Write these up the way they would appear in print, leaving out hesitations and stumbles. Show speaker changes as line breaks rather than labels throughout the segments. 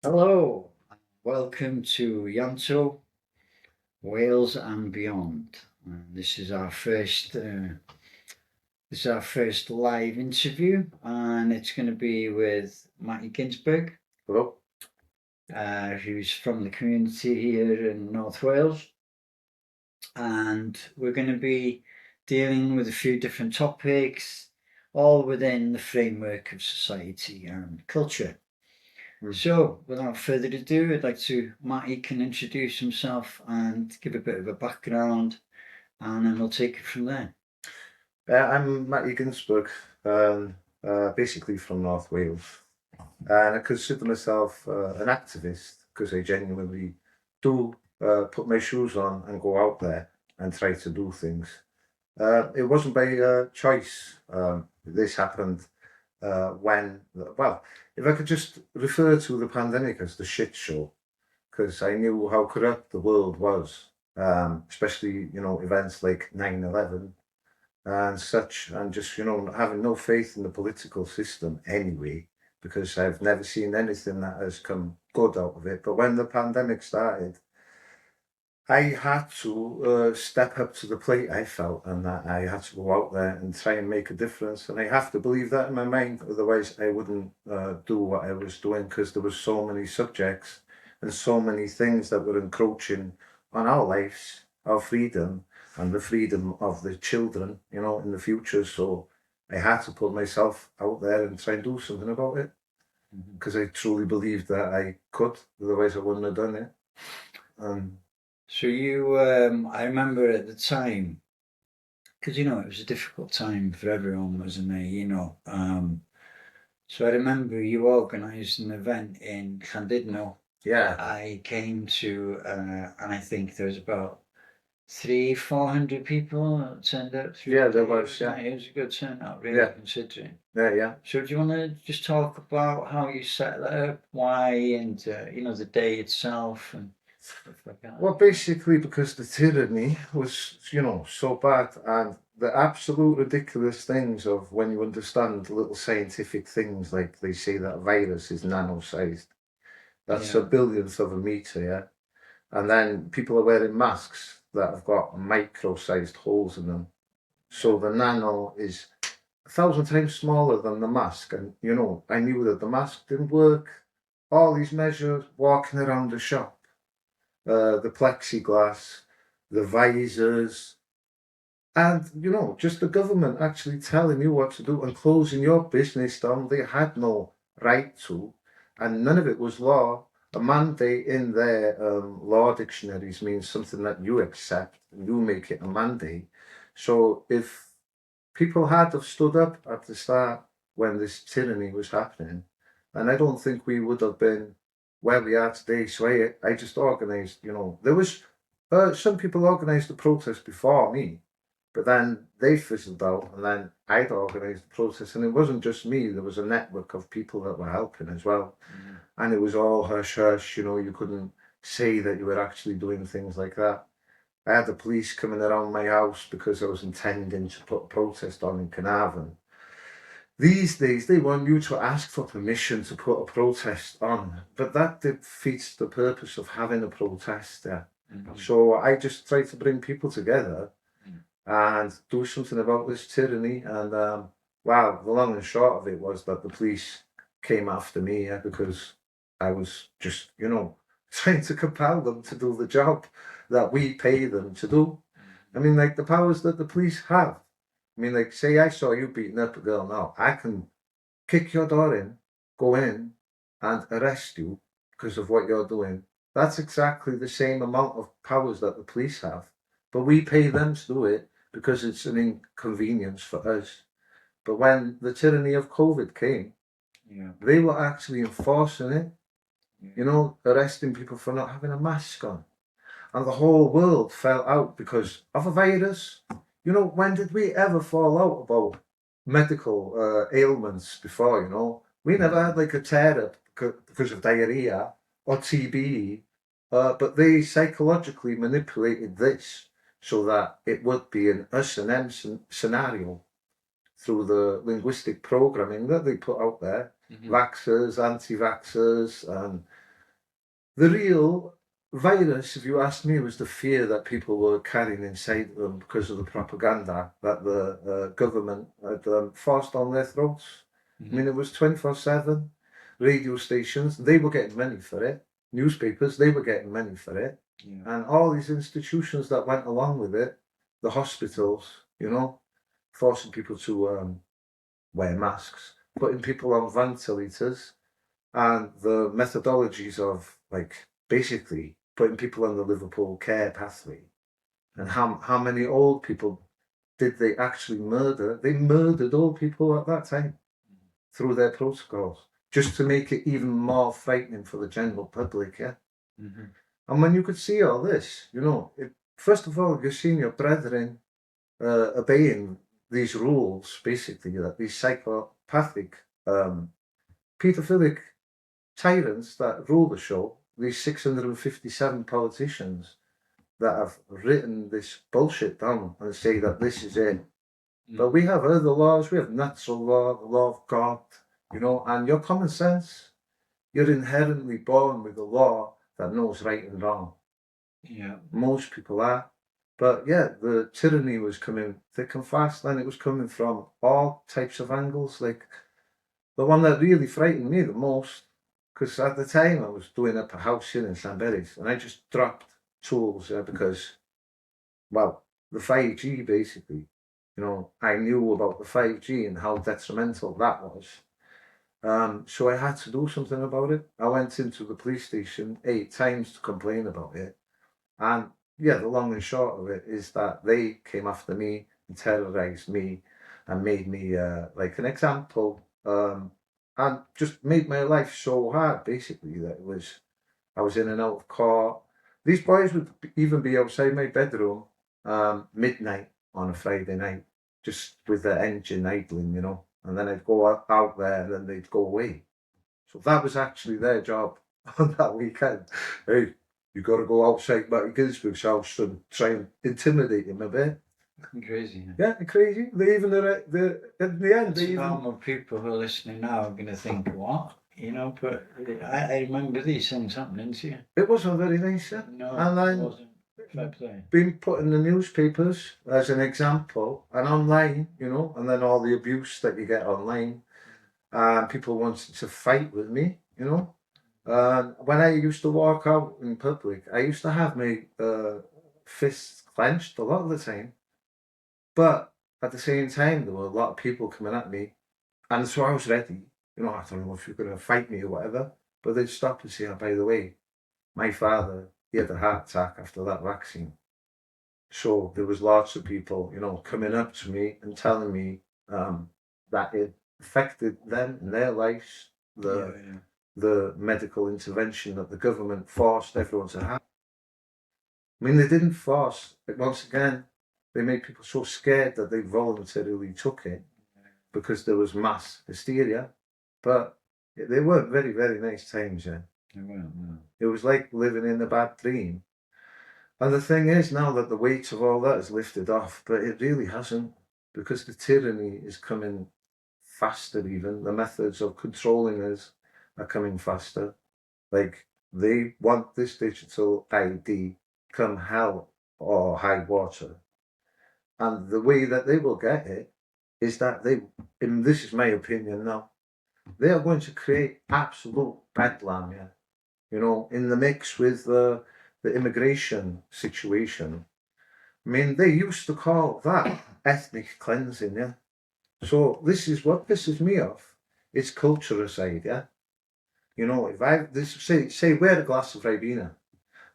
Hello, welcome to Ianto, Wales and beyond. This is our first live interview, and it's going to be with Mattie Ginsberg,
Hello.
who's from the community here in North Wales, and we're going to be dealing with a few different topics, all within the framework of society and culture. So, without further ado, I'd like Mattie can introduce himself and give a bit of a background, and then we'll take it from there.
I'm Mattie Ginsberg, basically from North Wales, and I consider myself an activist because I genuinely do put my shoes on and go out there and try to do things. It wasn't by choice. This happened if I could just refer to the pandemic as the shit show, because I knew how corrupt the world was, especially, events like 9/11 and such, and just, having no faith in the political system anyway, because I've never seen anything that has come good out of it. But when the pandemic started, I had to step up to the plate, I felt, and that I had to go out there and try and make a difference. And I have to believe that in my mind, otherwise I wouldn't do what I was doing, because there were so many subjects and so many things that were encroaching on our lives, our freedom, and the freedom of the children, in the future. So I had to put myself out there and try and do something about it, because I truly believed that I could, otherwise I wouldn't have done it.
So I remember at the time, because it was a difficult time for everyone, wasn't it? So I remember you organised an event in Llandudno.
Yeah.
I came to, and I think there was about 300-400 people turned up.
Yeah, there was. Yeah,
it was a good turnout, really, considering.
Yeah.
So do you want to just talk about how you set that up, why, and the day itself and stuff like that?
Well, basically because the tyranny was, so bad, and the absolute ridiculous things of when you understand little scientific things, like they say that a virus is nano-sized. That's a billionth of a meter, yeah. And then people are wearing masks that have got micro-sized holes in them. So the nano is 1,000 times smaller than the mask. And, I knew that the mask didn't work. All these measures, walking around the shop, the plexiglass, the visors, and, just the government actually telling you what to do and closing your business down. They had no right to, and none of it was law. A mandate in their law dictionaries means something that you accept, and you make it a mandate. So if people had have stood up at the start when this tyranny was happening, and I don't think we would have been where we are today. So I just organised, there was some people organised the protest before me, but then they fizzled out, and then I'd organised the protest, and it wasn't just me. There was a network of people that were helping as well, and it was all hush hush. You couldn't say that you were actually doing things like that. I had the police coming around my house because I was intending to put a protest on in Carnarvon. These days, they want you to ask for permission to put a protest on, but that defeats the purpose of having a protest there. So I just try to bring people together and do something about this tyranny. And the long and short of it was that the police came after me because I was just, trying to compel them to do the job that we pay them to do. I mean, like the powers that the police have. I mean, like, say I saw you beating up a girl now, I can kick your door in, go in, and arrest you because of what you're doing. That's exactly the same amount of powers that the police have. But we pay them to do it because it's an inconvenience for us. But when the tyranny of COVID came, they were actually enforcing it, arresting people for not having a mask on. And the whole world fell out because of a virus. When did we ever fall out about medical ailments before, We never had like a tear-up because of diarrhea or TB, but they psychologically manipulated this so that it would be an us and them scenario through the linguistic programming that they put out there. Vaxxers, anti-vaxxers, and The real virus, if you ask me, was the fear that people were carrying inside them because of the propaganda that the government had forced on their throats. I mean, it was 24/7. Radio stations, they were getting money for it. Newspapers, they were getting money for it.
Yeah.
And all these institutions that went along with it, the hospitals, you know, forcing people to wear masks, putting people on ventilators, and the methodologies of, like, basically putting people on the Liverpool care pathway. And how many old people did they actually murder? They murdered old people at that time through their protocols, just to make it even more frightening for the general public, yeah?
Mm-hmm.
And when you could see all this, you know, first of all, you're seeing your brethren obeying these rules, basically, that these psychopathic, paedophilic tyrants that rule the show, these 657 politicians that have written this bullshit down and say that this is it. But we have other laws, we have natural law, the law of God, you know, and your common sense, you're inherently born with a law that knows right and wrong.
Yeah.
Most people are. But yeah, the tyranny was coming thick and fast, and it was coming from all types of angles. Like, the one that really frightened me the most, because at the time I was doing up a house here in Llanberis, and I just dropped tools because, well, the 5G basically, you know, I knew about the 5G and how detrimental that was. So I had to do something about it. I went into the police station 8 times to complain about it. And yeah, the long and short of it is that they came after me and terrorized me and made me like an example, and just made my life so hard, basically, that I was in and out of court. These boys would even be outside my bedroom midnight on a Friday night, just with the engine idling, you know, and then I'd go out there and then they'd go away. So that was actually their job on that weekend. Hey, you got to go outside Mattie Ginsberg's house and try and intimidate him a bit.
Crazy.
Yeah, crazy. They even, in the end,
It's normal people who are listening now are going to think, what? You know, but I remember these things happening to you.
It wasn't very nice, yeah.
No,
and then
it wasn't. Fair play.
Being put in the newspapers as an example, and online, you know, and then all the abuse that you get online, and people wanted to fight with me, you know. When I used to walk out in public, I used to have my fists clenched a lot of the time. But at the same time, there were a lot of people coming at me, and so I was ready. You know, I don't know if you're going to fight me or whatever, but they'd stop and say, oh, by the way, my father, he had a heart attack after that vaccine. So there was lots of people, you know, coming up to me and telling me that it affected them in their lives, the medical intervention that the government forced everyone to have. I mean, they didn't force, but once again, they made people so scared that they voluntarily took it because there was mass hysteria. But they weren't very, very nice times, yeah.
They weren't, no.
It was like living in a bad dream. And the thing is, now that the weight of all that is lifted off, but it really hasn't, because the tyranny is coming faster even. The methods of controlling us are coming faster. Like, they want this digital ID come hell or high water. And the way that they will get it is that and this is my opinion now, they are going to create absolute bedlam, yeah. You know, in the mix with the immigration situation. I mean, they used to call that ethnic cleansing, yeah. So this is what pisses me off. It's culturicide, yeah. You know, if say wear a glass of Ribena,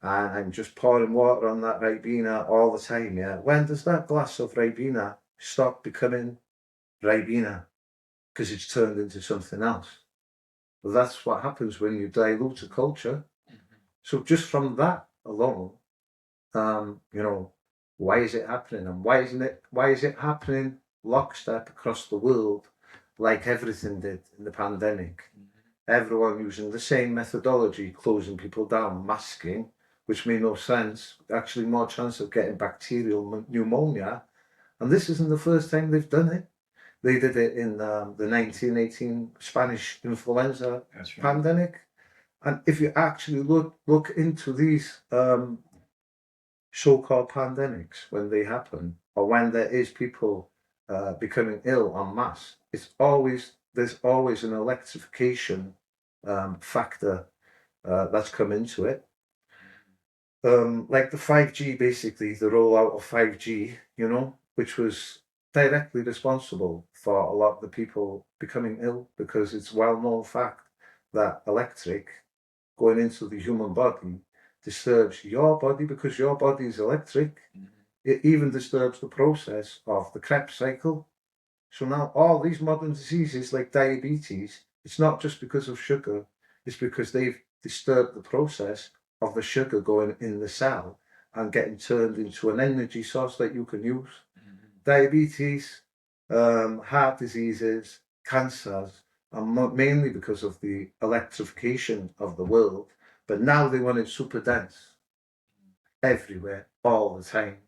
and I'm just pouring water on that Ribena all the time, yeah. When does that glass of Ribena stop becoming Ribena? Because it's turned into something else. Well, that's what happens when you dilute a culture. So just from that alone, you know, why is it happening? And why is it happening lockstep across the world like everything did in the pandemic? Everyone using the same methodology, closing people down, masking, which made no sense, actually more chance of getting bacterial pneumonia. And this isn't the first time they've done it. They did it in the 1918 Spanish influenza pandemic. And if you actually look into these so-called pandemics when they happen, or when there is people becoming ill en masse, there's always an electrification factor that's come into it. Like the 5G, basically, the rollout of 5G, which was directly responsible for a lot of the people becoming ill, because it's well-known fact that electric going into the human body disturbs your body, because your body is electric. It even disturbs the process of the Krebs cycle. So now all these modern diseases like diabetes, it's not just because of sugar, it's because they've disturbed the process of the sugar going in the cell and getting turned into an energy source that you can use. Diabetes, heart diseases, cancers, are mainly because of the electrification of the world. But now they want it super dense everywhere, all the time,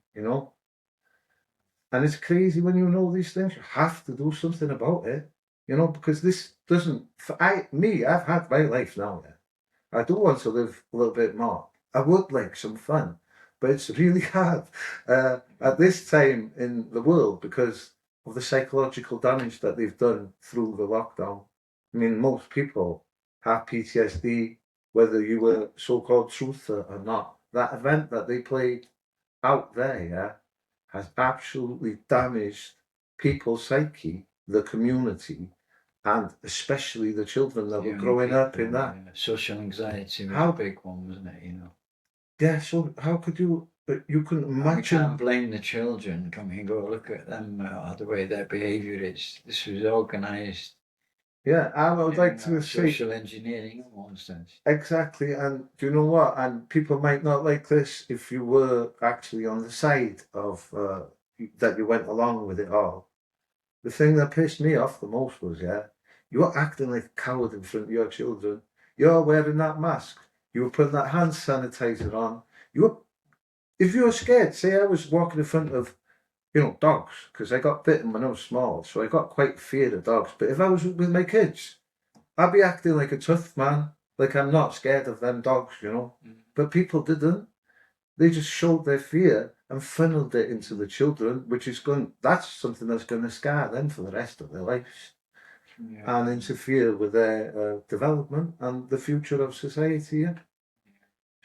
And it's crazy when you know these things. You have to do something about it, because this doesn't. I've had my life now. I do want to live a little bit more. I would like some fun, but it's really hard at this time in the world because of the psychological damage that they've done through the lockdown. I mean, most people have PTSD, whether you were so-called truther or not. That event that they played out there, has absolutely damaged people's psyche, the community, and especially the children that were growing up in that.
Social anxiety was a big one, wasn't it?
Yeah, so how could you? But you couldn't imagine.
We can't blame the children. Come and go look at them, the way their behaviour is. This was organised.
Yeah, I would like to say
social engineering in one sense.
Exactly, and do you know what? And people might not like this if you were actually on the side of that you went along with it all. The thing that pissed me off the most was, you're acting like a coward in front of your children. You're wearing that mask. You were putting that hand sanitizer on. If you were scared, say I was walking in front of, dogs, because I got bitten when I was small, so I got quite feared of dogs. But if I was with my kids, I'd be acting like a tough man, like I'm not scared of them dogs, But people didn't. They just showed their fear and funneled it into the children, that's something that's going to scar them for the rest of their lives and interfere with their development and the future of society. Yeah?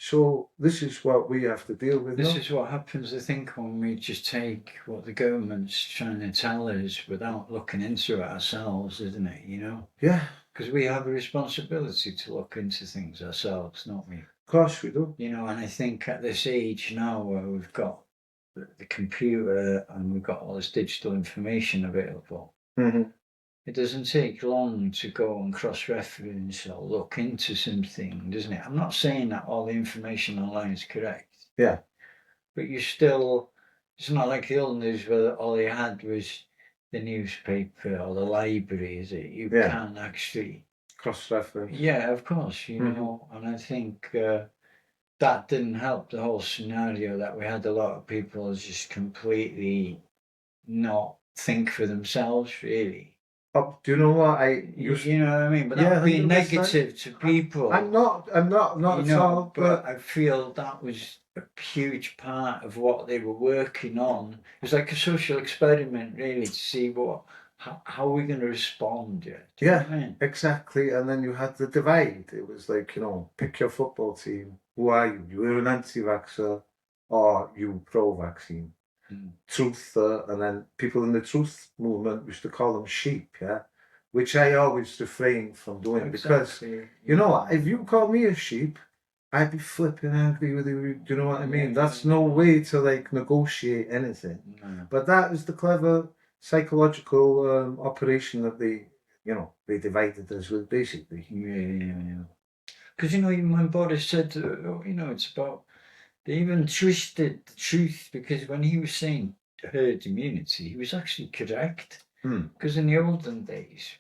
So this is what we have to deal with.
This is what happens, I think, when we just take what the government's trying to tell us without looking into it ourselves, isn't it?
Yeah.
Because we have a responsibility to look into things ourselves, don't we?
Of course we do.
And I think at this age now where we've got the computer and we've got all this digital information available, it doesn't take long to go and cross-reference or look into something, doesn't it? I'm not saying that all the information online is correct.
Yeah.
But it's not like the old news where all you had was the newspaper or the library, is it? You can actually
cross-reference.
Yeah, of course, and I think that didn't help the whole scenario that we had a lot of people just completely not think for themselves, really.
Do you know what
you know what I mean? But not being negative to people.
I'm not at all.
But I feel that was a huge part of what they were working on. It was like a social experiment, really, to see how are we going to respond?
Exactly. And then you had the divide. It was like, pick your football team. Who are you? You were an anti-vaxxer or you pro-vaccine. Truth, and then people in the truth movement used to call them sheep, which I always refrain from doing because, if you call me a sheep, I'd be flipping angry with you. Do you know what I mean? That's no way to negotiate anything. But that is the clever psychological operation that they divided us with, basically.
Yeah. Because even when Boris said, it's about. They even twisted the truth because when he was saying herd immunity, he was actually correct. Because in the olden days,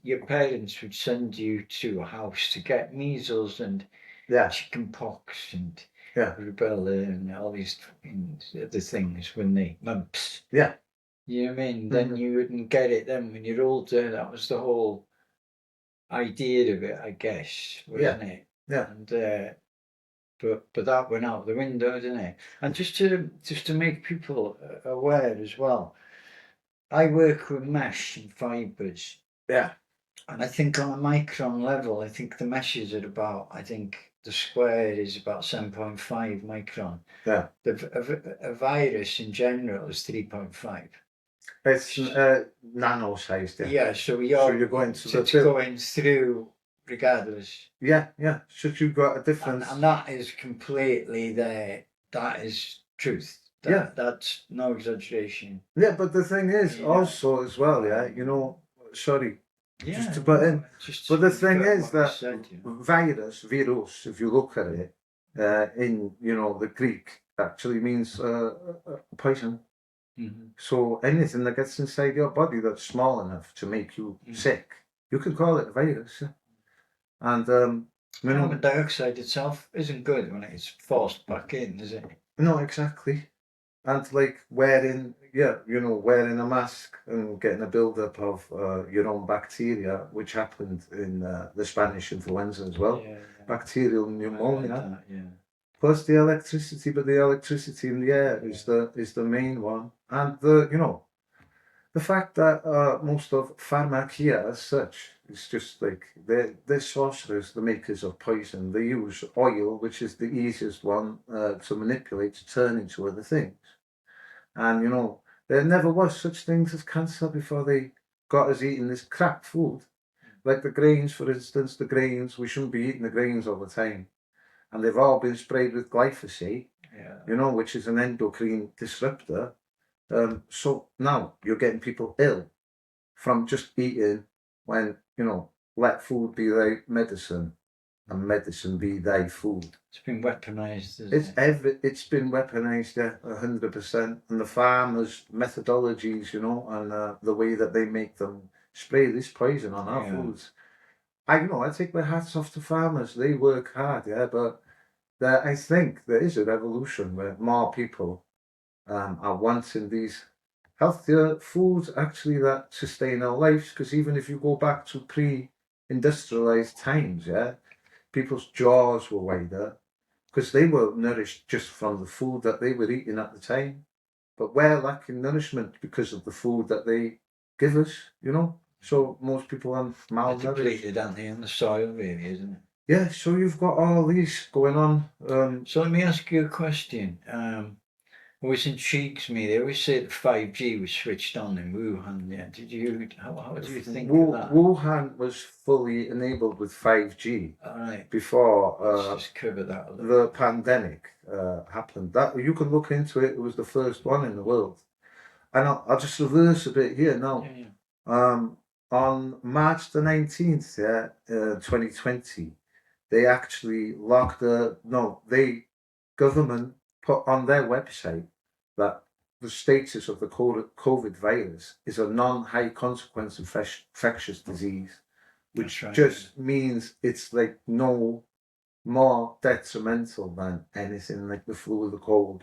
your parents would send you to a house to get measles and chicken pox and rubella and all these other things when they mumps.
Yeah.
You know what I mean? Then you wouldn't get it then when you're older. That was the whole idea of it, I guess, wasn't it?
Yeah.
And but that went out the window, didn't it? And just to make people aware as well, I work with mesh and fibres.
Yeah.
And I think on a micron level, I think the mesh is at about, I think the square is about 7.5 micron.
Yeah.
A virus in general is 3.5.
It's nano sized.
Yeah, so
you're going to
it's going through regardless.
Yeah. So you've got a difference.
And that is completely there. That is truth. That's no exaggeration.
Yeah, but the thing is also as well, sorry, just to put in. But the thing is that virus, if you look at it, in the Greek, actually means poison.
Mm-hmm.
So anything that gets inside your body that's small enough to make you sick, you can call it a virus. And
carbon dioxide itself isn't good when it's forced back in, is it?
No, exactly. And like wearing a mask and getting a build-up of your own bacteria, which happened in the Spanish influenza as well. Yeah. Bacterial pneumonia. Plus the electricity, but the electricity in the air is the main one. And the fact that most of pharmacia as such is just like they're sorcerers, the makers of poison. They use oil, which is the easiest one to manipulate to turn into other things. And there never was such things as cancer before they got us eating this crap food. Like the grains, for instance, we shouldn't be eating the grains all the time. And they've all been sprayed with glyphosate, which is an endocrine disruptor. So now you're getting people ill from just eating when, let food be thy medicine and medicine be thy food.
It's been weaponized,
It's been weaponized, 100%. And the farmers' methodologies, and the way that they make them spray this poison on our foods. I take my hats off to farmers. They work hard, but I think there is a revolution where more people are wanting these healthier foods actually that sustain our lives. Because even if you go back to pre-industrialized times, people's jaws were wider because they were nourished just from the food that they were eating at the time. But we're lacking nourishment because of the food that they give us, So most people are malnourished.
Depleted, aren't they, in the soil, really, isn't it?
Yeah, so you've got all these going on.
So let me ask you a question. Always intrigues me. They always say that 5G was switched on in Wuhan. Yeah, how do you think of that?
Wuhan was fully enabled with 5G before
Let's just cover that a little.
The pandemic happened. That you can look into it. It was the first one in the world. And I'll just reverse a bit here now. On March the 19th, 2020, they actually government put on their website that the status of the COVID virus is a non-high consequence infectious disease, which just means it's like no more detrimental than anything like the flu or the cold,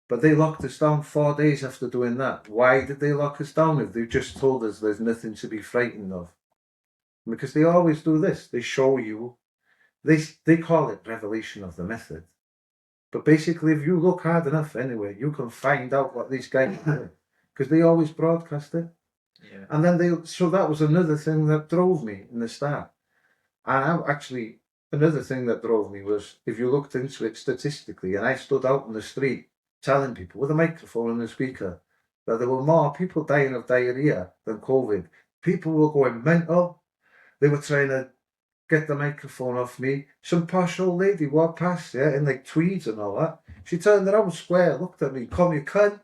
But they locked us down 4 days after doing that. Why did they lock us down if they just told us there's nothing to be frightened of? Because they always do this. They show you, they call it revelation of the method. But basically, if you look hard enough anyway, you can find out what these guys are doing. Because they always broadcast it. Yeah. And then so that was another thing that drove me in the start. And another thing that drove me was, if you looked into it statistically, and I stood out in the street telling people with a microphone and a speaker that there were more people dying of diarrhea than COVID. People were going mental. They were trying to get the microphone off me. Some posh old lady walked past, in like tweeds and all that. She turned around square, looked at me, called me a cunt.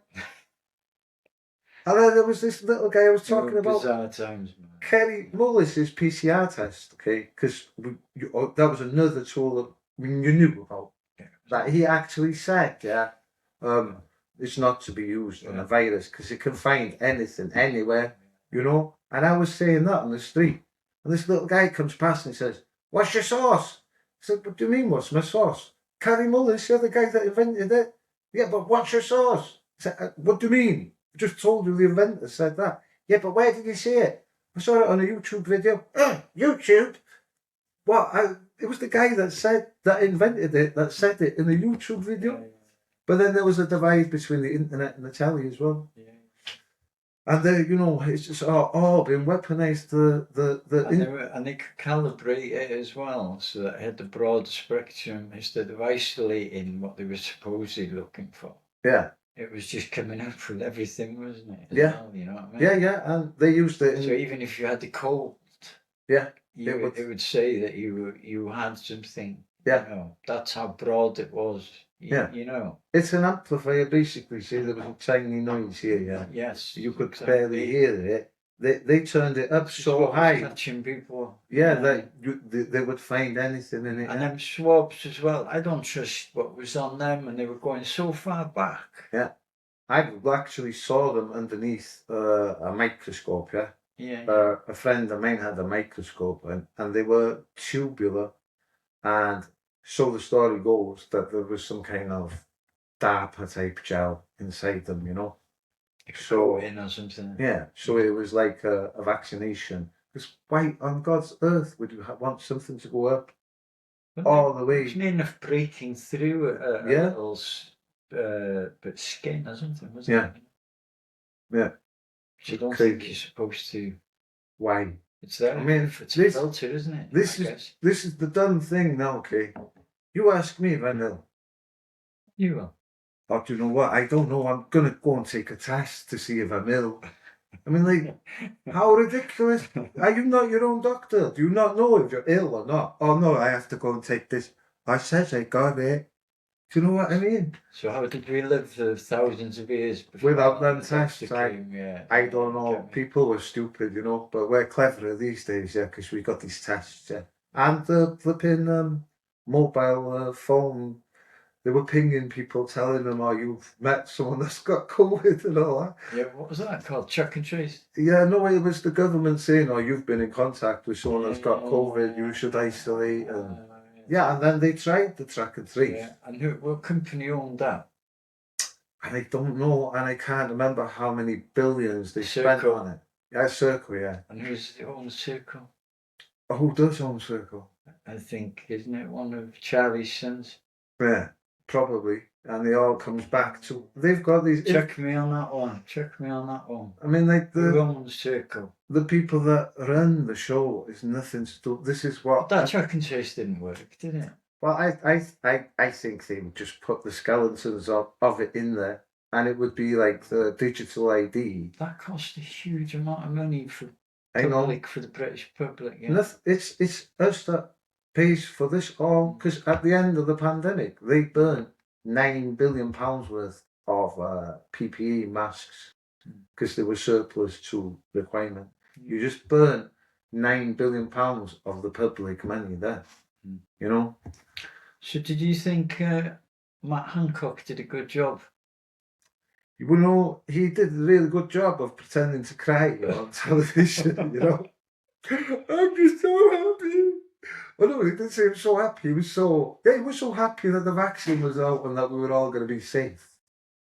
And then there was this little guy I was talking about.
Bizarre times, man.
Kerry Mullis's PCR test, okay? Because that was another tool that you knew about. That he actually said, it's not to be used on a virus because it can find anything, anywhere, And I was saying that on the street. And this little guy comes past and he says, "What's your sauce?" I said, "What do you mean, what's my sauce?" Kerry Mullis, you're the guy that invented it. "Yeah, but what's your sauce?" I said, "What do you mean? I just told you the inventor said that." "Yeah, but where did he say it?" I saw it on a YouTube video. YouTube? What? It was the guy that invented it, that said it in a YouTube video. But then there was a divide between the internet and the telly as well.
Yeah.
And it's just all been weaponised.
And they could calibrate it as well, so that it had the broad spectrum instead of isolating what they were supposedly looking for.
Yeah.
It was just coming up with everything, wasn't it?
Yeah.
Well, you know what I mean?
Yeah, and they used it.
So even if you had the cold,
yeah,
it would say that you had something.
Yeah.
You know, that's how broad it was. You know.
It's an amplifier, basically. See, there was a tiny noise here, yeah.
Yes.
You could barely hear it. They turned it up so high.
Catching people.
Yeah, they would find anything in it.
And them swabs as well. I don't trust what was on them, and they were going so far back.
Yeah. I actually saw them underneath a microscope, yeah?
Yeah.
A friend of mine had a microscope, and they were tubular, and so the story goes that there was some kind of DARPA type gel inside them, you know. So
in or something.
Yeah, so it was like a vaccination. Because why on God's earth would you want something to go up all the way?
It's enough breaking through a little but skin or something, wasn't it?
Yeah.
So I don't think you're supposed to.
Why?
It's there.
I mean,
it's a filter, isn't it?
This is the done thing now, okay? You ask me if I know.
You will.
Oh, do you know what? I don't know. I'm gonna go and take a test to see if I'm ill. I mean, like, how ridiculous. Are you not your own doctor? Do you not know if you're ill or not? Oh, no, I have to go and take this. I said I got it. Do you know what I mean?
So how did we live for thousands of years before
without them tests?
I
don't know. People were stupid, you know, but we're cleverer these days, yeah, because we got these tests, yeah. And the flipping mobile phone, they were pinging people, telling them, "Oh, you've met someone that's got COVID," and all that.
Yeah, what was that called? Track and trace?
Yeah, no, it was the government saying, "Oh, you've been in contact with someone that's got COVID. You should isolate." And and then they tried the track and trace.
Yeah, and what company owned that?
And I don't know, and I can't remember how many billions they spent on it. Yeah, Circle, yeah.
And who's owns Circle?
Oh, who does own Circle?
I think, isn't it one of Charlie's sons?
Yeah, probably. And it all comes back to, they've got these...
Check me on that one.
I mean, like
who owns Circle?
The people that run the show is nothing to do. This is what...
But that track and trace didn't work, did it?
Well, I think they would just put the skeletons of it in there, and it would be like the digital ID.
That cost a huge amount of money for the British public. Yeah.
It's us that pays for this all, because at the end of the pandemic, they burnt £9 billion worth of PPE masks because they were surplus to requirement. You just burnt £9 billion of the public money there, you know.
So did you think Matt Hancock did a good job?
You know, he did a really good job of pretending to cry on television, you know. I'm just so happy. Well, no, he didn't seem so happy. He was so happy that the vaccine was out and that we were all going to be safe,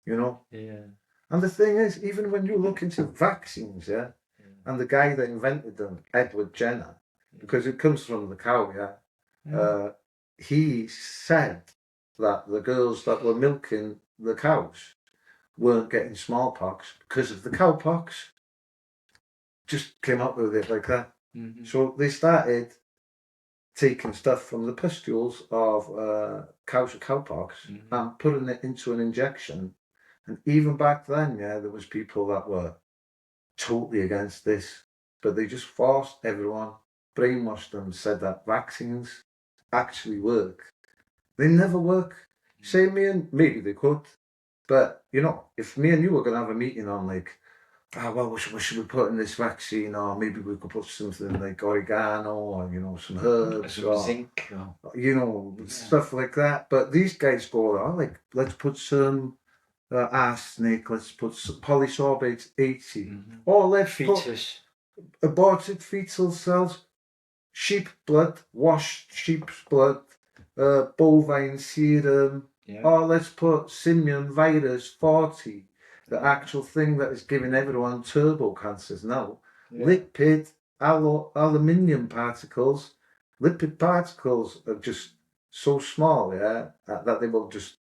you know.
Yeah.
And the thing is, even when you look into vaccines, and the guy that invented them, Edward Jenner, because it comes from the cow, he said that the girls that were milking the cows weren't getting smallpox because of the cowpox. Just came up with it like that. Mm-hmm. So they started taking stuff from the pustules of cows with cowpox and putting it into an injection. And even back then, there was people that were totally against this, but they just forced everyone, brainwashed them, said that vaccines actually work. They never work. Say maybe they could, but you know, if me and you were going to have a meeting on like, what should we put in this vaccine, or maybe we could put something like oregano, or you know, some herbs,
or zinc,
you know, stuff like that. But these guys go, like, let's put some arsenic, let's put some polysorbate 80, or let's put aborted fetal cells, sheep blood, washed sheep's blood, bovine serum, or let's put simian virus 40, the actual thing that is giving everyone turbo cancers now, lipid, aluminium particles, lipid particles are just so small, yeah, that they will just,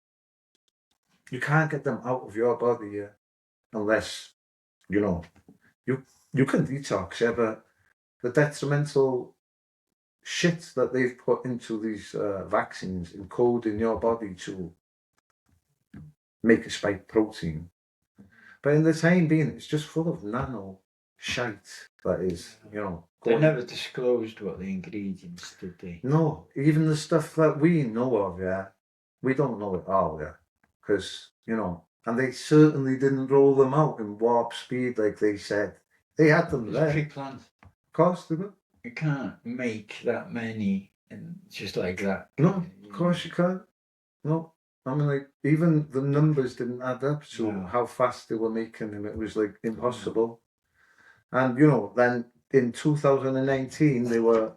you can't get them out of your body, yeah, unless, you know, you can detox, yeah, but the detrimental shit that they've put into these vaccines encoding your body to make a spike protein. But in the time being, it's just full of nano shite that is,
They
going.
never disclosed what the ingredients, did they?
No, even the stuff that we know of, yeah, we don't know it all, yeah, because, and they certainly didn't roll them out in warp speed like they said. They had them
It's
there.
pre-planned.
Of course they were.
You can't make that many and just like that.
No, of course you can't. No. I mean, like, even the numbers didn't add up to
No.
how fast they were making them. It was, like, impossible. And, then in 2019, they were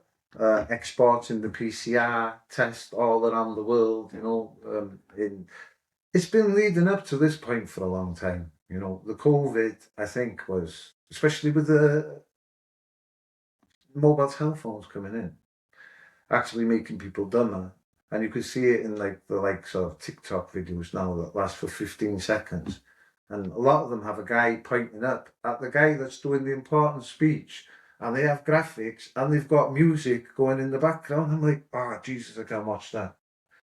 exporting the PCR test all around the world, it's been leading up to this point for a long time. The COVID, I think, was, especially with the mobile telephones coming in, actually making people dumber. And you can see it in like the likes of TikTok videos now that last for 15 seconds. And a lot of them have a guy pointing up at the guy that's doing the important speech. And they have graphics and they've got music going in the background. I'm like, Jesus, I can't watch that.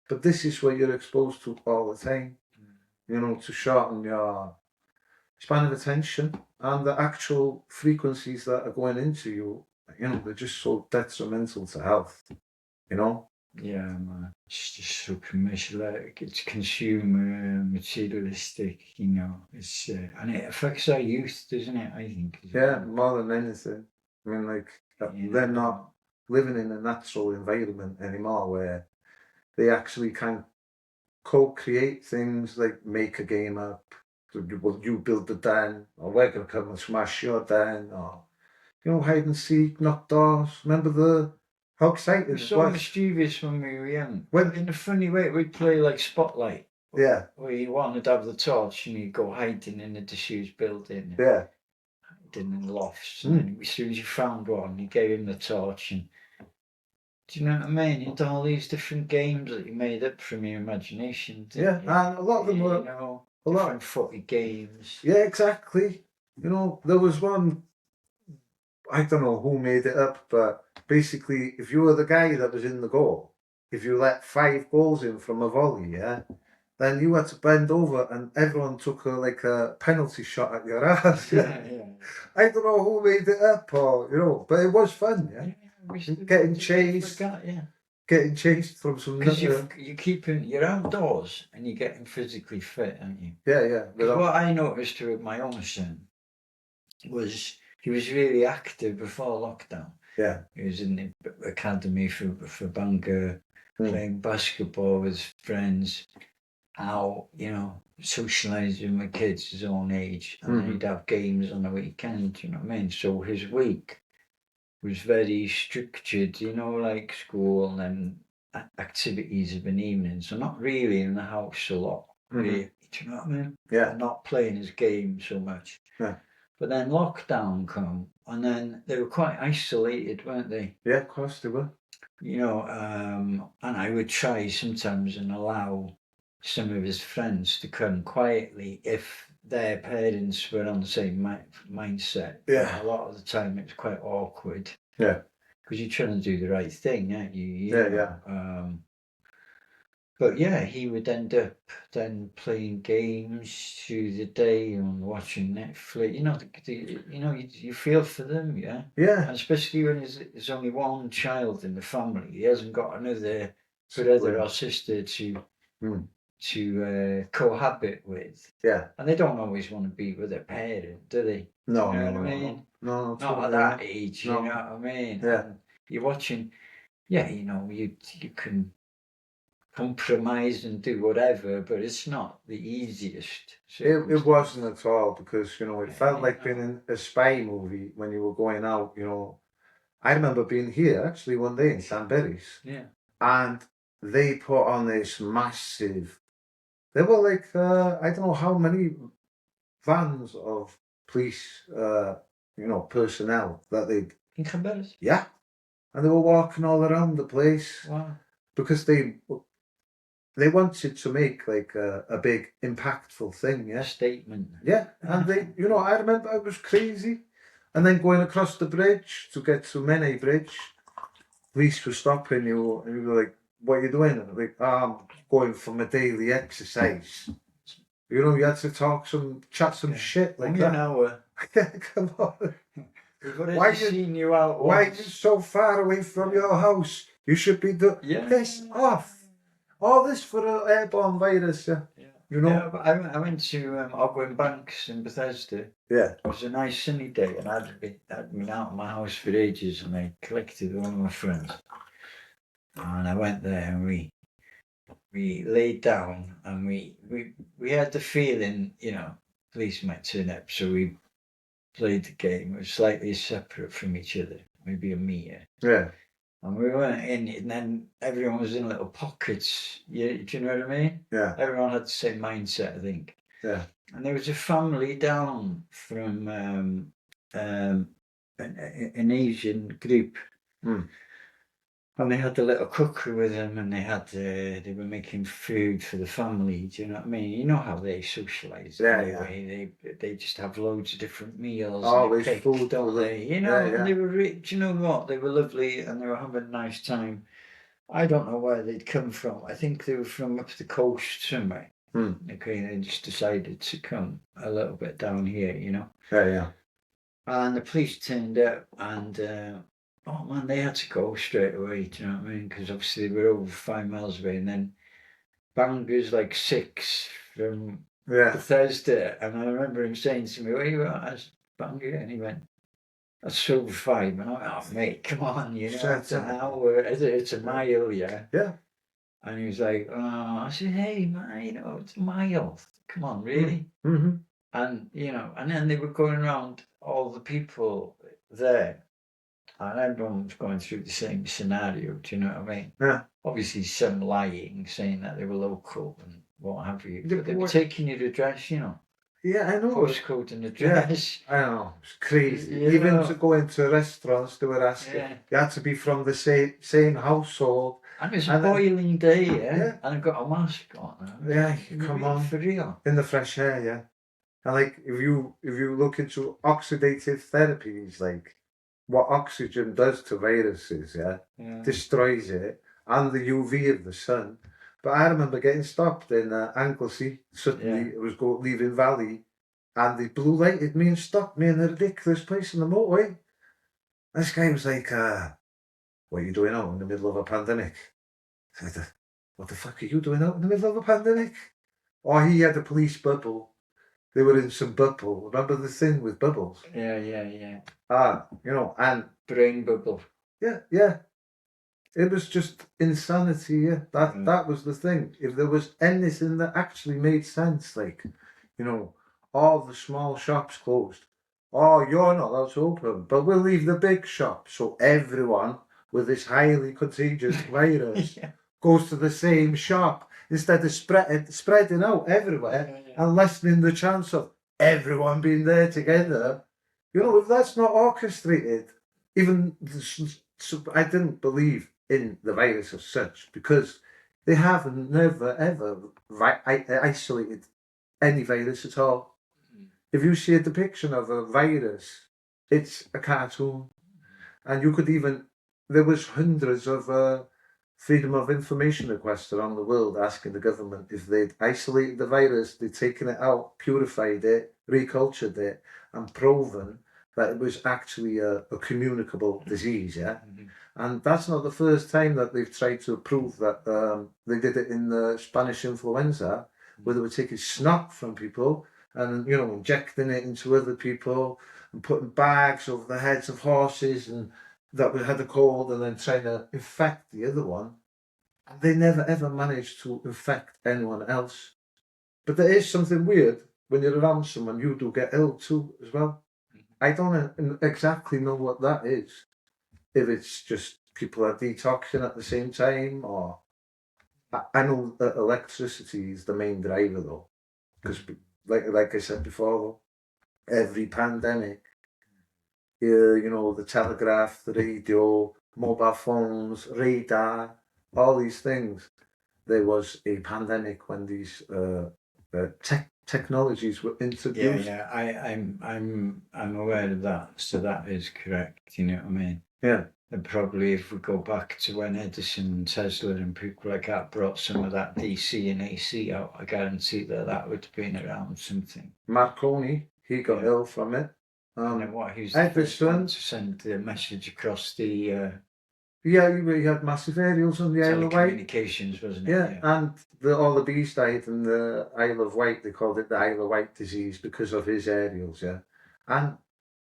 But this is what you're exposed to all the time, to shorten your span of attention and the actual frequencies that are going into you, they're just so detrimental to health,
Yeah, man. It's just so commercialistic. It's consumer materialistic. It's and it affects our youth, doesn't it? I think.
Yeah, more than anything. I mean, like, they're not living in a natural environment anymore where they actually can co-create things like make a game up. Well, you build the den, or we're going to come and smash your den, or hide and seek, knock doors. Remember how exciting
We
it
so
was?
mischievous when we were young.
When,
in a funny way, we'd play like Spotlight.
Yeah.
Where you wanted to have the torch and you'd go hiding in a disused building.
Yeah.
Hiding in lofts. And then as soon as you found one, you gave him the torch. And do you know what I mean? You had all these different games that you made up from your imagination.
Yeah, and a lot of them were
a lot of footy games.
Yeah, exactly. There was one, I don't know who made it up, but basically, if you were the guy that was in the goal, if you let 5 goals in from a volley, yeah, then you had to bend over and everyone took a penalty shot at your ass.
Yeah.
I don't know who made it up, or but it was fun, yeah. Getting chased. Getting chased from some.
Because you're outdoors and you're getting physically fit, aren't you?
Yeah.
Because what I noticed with my own son was he was really active before lockdown.
Yeah.
He was in the academy for Bangor, playing basketball with friends, out, socialising with kids his own age, and then he'd have games on the weekend, you know what I mean? So his week was very structured, like school and activities of an evening. So not really in the house a lot. Really, do you know what I mean?
Yeah.
And not playing his game so much.
Yeah.
But then lockdown come, and then they were quite isolated, weren't they?
Yeah, of course they were.
And I would try sometimes and allow some of his friends to come quietly if their parents were on the same mindset.
Yeah.
But a lot of the time it was quite awkward.
Yeah.
Because you're trying to do the right thing, aren't you?
Yeah.
But yeah, he would end up then playing games through the day and watching Netflix. You feel for them, yeah.
Yeah.
And especially when there's only one child in the family, he hasn't got another brother or sister to cohabit with.
Yeah.
And they don't always want to be with their parent, do they?
No,
you know what I mean?
No,
not at that age.
No.
You know what I mean?
Yeah.
And you're watching. Yeah, you can compromise and do whatever, but it's not the easiest.
It wasn't at all, because it felt like being in a spy movie when you were going out. I remember being here actually one day in Sandberries, and they put on this massive. There were like I don't know how many vans of police, personnel that they'd
In Canberra?
Yeah. And they were walking all around the place.
Wow.
Because they wanted to make like a big impactful thing, yeah.
Statement.
Yeah, and they, I remember it was crazy. And then going across the bridge to get to Menai Bridge, police were stopping you, and you were like, "What are you doing?" And like, I'm going for my daily exercise. You had to chat some shit like
Only
that.
an hour.
Yeah, come on.
We've already seen you out once.
Why are you so far away from your house? You should be piss off. All this for an airborne virus, yeah.
Yeah, but I went to Ogwen Banks in Bethesda.
Yeah.
It was a nice sunny day, and I'd been out of my house for ages, and I collected one of my friends, and I went there, and we laid down, and we had the feeling, police might turn up, so we played the game. It was slightly separate from each other, maybe a metre.
Yeah.
And we went in, and then everyone was in little pockets. Yeah, do you know what I mean?
Yeah.
Everyone had the same mindset, I think.
Yeah.
And there was a family down from an Asian group.
Mm.
And they had the little cooker with them, and they were making food for the family. Do you know what I mean? You know how they socialise.
Yeah,
anyway. They just have loads of different meals.
Always
picked,
food,
don't they? And they were. Do you know what? They were lovely, and they were having a nice time. I don't know where they'd come from. I think they were from up the coast somewhere. Okay, they just decided to come a little bit down here.
Yeah.
And the police turned up, and oh man, they had to go straight away. Do you know what I mean? Because obviously they were over 5 miles away, and then Banger's like 6 from Bethesda, and I remember him saying to me, "Where you at?" I said, "Bangor," and he went, "That's over 5," and I went, "Oh mate, come on, it's an hour, it's a mile, yeah."
Yeah.
And he was like, "Oh," I said, "Hey man, it's a mile. Come on, really?"
Mm-hmm.
And and then they were going around all the people there. And everyone was going through the same scenario, do you know what I mean?
Yeah.
Obviously, some lying, saying that they were local and what have you. But they were taking your address,
Yeah, I know.
Postcode and address.
Yeah, I know. It's crazy. Even to go into restaurants, they were asking. You had to be from the same household.
And it was a boiling day,
yeah.
And I got a mask on.
Yeah, come on.
For real.
In the fresh air, yeah. And like, if you look into oxidative therapies, like, what oxygen does to viruses, destroys it, and the UV of the sun. But I remember getting stopped in Anglesey. Suddenly it was leaving Valley, and they blue lighted me and stopped me in a ridiculous place in the motorway. This guy was like, "What are you doing out in the middle of a pandemic?" I said, "What the fuck are you doing out in the middle of a pandemic?" Oh, he had a police bubble. They were in some bubble. Remember the thing with bubbles?
Yeah.
And
brain bubble.
Yeah. It was just insanity, yeah. That was the thing. If there was anything that actually made sense, like, all the small shops closed. Oh, you're not allowed to open, but we'll leave the big shop so everyone with this highly contagious virus goes to the same shop instead of spreading out everywhere and lessening the chance of everyone being there together. If that's not orchestrated, I didn't believe in the virus as such, because they have never ever isolated any virus at all. If you see a depiction of a virus, it's a cartoon. And there was hundreds of freedom of information requests around the world asking the government if they'd isolated the virus, they'd taken it out, purified it, recultured it, and proven that it was actually a communicable disease, And that's not the first time that they've tried to prove that. They did it in the Spanish influenza, where they were taking snot from people and, injecting it into other people and putting bags over the heads of horses and that had a cold, and then trying to infect the other one. And they never ever managed to infect anyone else. But there is something weird when you're around someone, you do get ill too as well. I don't exactly know what that is. If it's just people are detoxing at the same time, or I know that electricity is the main driver though, because like I said before, though, every pandemic you know, the telegraph, the radio, mobile phones, radar, all these things. There was a pandemic when these technologies were introduced.
Yeah. I'm aware of that. So that is correct. You know what I mean?
Yeah.
And probably if we go back to when Edison and Tesla and people like that brought some of that DC and AC out, I guarantee that would have been around something.
Marconi, he got
Yeah.
ill from it.
And then what? Who's the first one
Edison,
to send the message across the
yeah, he had massive aerials on the Isle of Wight.
telecommunications, wasn't it?
Yeah, and all the bees died in the Isle of Wight. They called it the Isle of Wight disease because of his aerials, yeah. And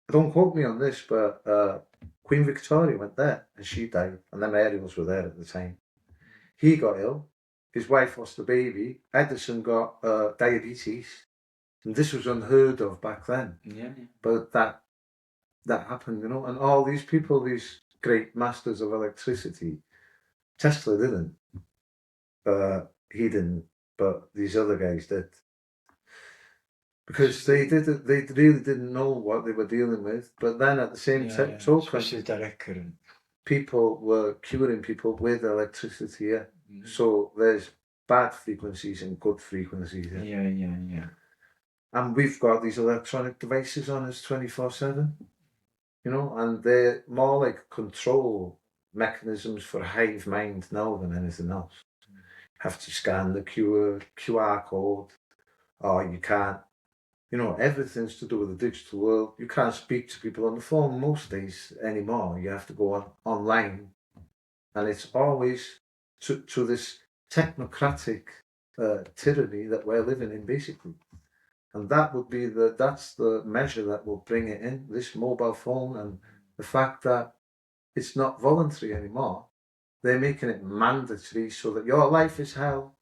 don't quote me on this, but Queen Victoria went there and she died, and them aerials were there at the time. He got ill. His wife lost a baby. Edison got diabetes, and this was unheard of back then.
Yeah.
But that happened, you know. And all these people, these great masters of electricity, Tesla didn't. He didn't, but these other guys did. Because they really didn't know what they were dealing with. But then at the same token,
especially direct current.
people were curing people with electricity, yeah. So there's bad frequencies and good frequencies.
Yeah.
And we've got these electronic devices on us 24/7, you know, and they're more like control mechanisms for hive mind now than anything else. Have to scan the QR code, or you can't, you know, everything's to do with the digital world. You can't speak to people on the phone most days anymore. You have to go online, and it's always to this technocratic tyranny that we're living in, basically. And that would be that's the measure that will bring it in, this mobile phone, and the fact that it's not voluntary anymore. They're making it mandatory so that your life is hell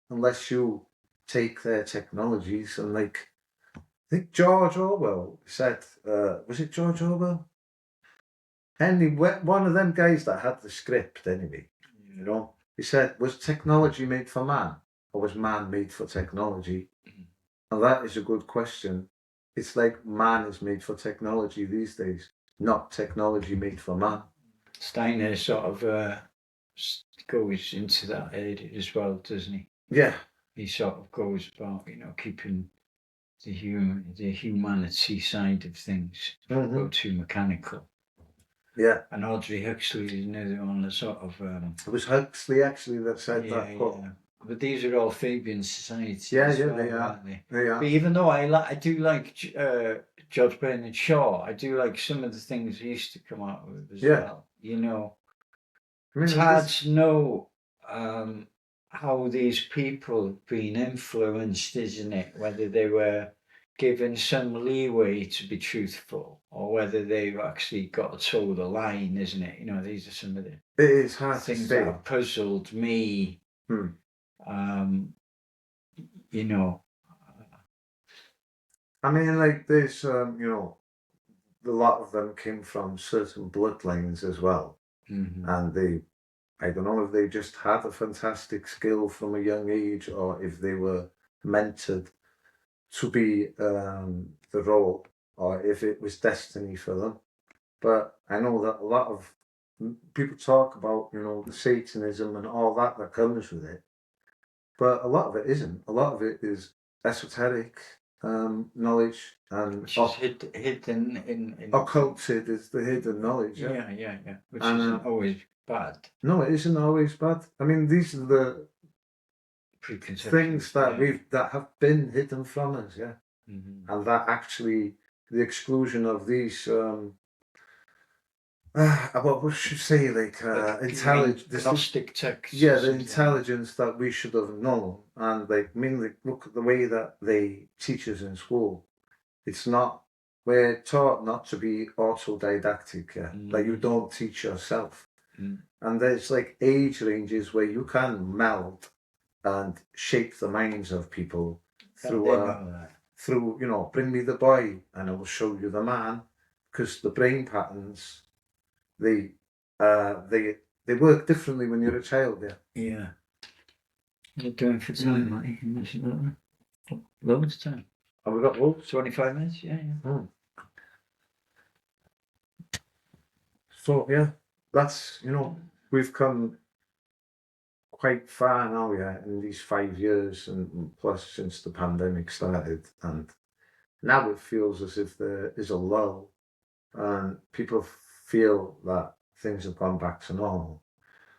unless you take their technologies. And like, I think George Orwell said, was it George Orwell? One of them guys that had the script anyway, you know, he said, was technology made for man or was man made for technology? And that is a good question. It's like man is made for technology these days, not technology made for man.
Steiner sort of goes into that area as well, doesn't he?
Yeah.
He sort of goes about, you know, keeping the humanity side of things, go too mechanical.
Yeah.
And Audrey Huxley is another one that sort of
it was Huxley actually that said that quote.
Yeah. But these are all Fabian societies.
Yeah,
well,
they are.
Aren't they?
They are.
But even though I do like George Bernard Shaw, I do like some of the things he used to come out with as well. You know, it's hard to know how these people have been influenced, isn't it? Whether they were given some leeway to be truthful or whether they've actually got told a line, isn't it? You know, these are some of the
it is hard
things
to say.
that have puzzled me. You know,
I mean, like there's, you know, a lot of them came from certain bloodlines as well. And they, I don't know if they just had a fantastic skill from a young age or if they were mentored to be the role or if it was destiny for them. But I know that a lot of people talk about, you know, the Satanism and all that comes with it. But a lot of it isn't. A lot of it is esoteric knowledge and
which is hidden in
occulted is the hidden knowledge.
Yeah. Which isn't always bad.
No, it isn't always bad. I mean, these are the things that that have been hidden from us, and that actually the exclusion of these what we should say, like intelligence,
Gnostic texts.
Yeah, the intelligence that we should have known, and like, I mean, like, look at the way that they teach us in school. It's not. We're taught not to be autodidactic. Like you don't teach yourself, and there's like age ranges where you can meld and shape the minds of people through, you know, bring me the boy and I will show you the man, because the brain patterns. They work differently when you're a child,
Yeah. You're doing for time, Mattie. Loads of time.
Have we got loads?
25 minutes, yeah.
So yeah, that's, we've come quite far now, yeah, in these 5 years and plus since the pandemic started, and now it feels as if there is a lull and people feel that things have gone back to normal.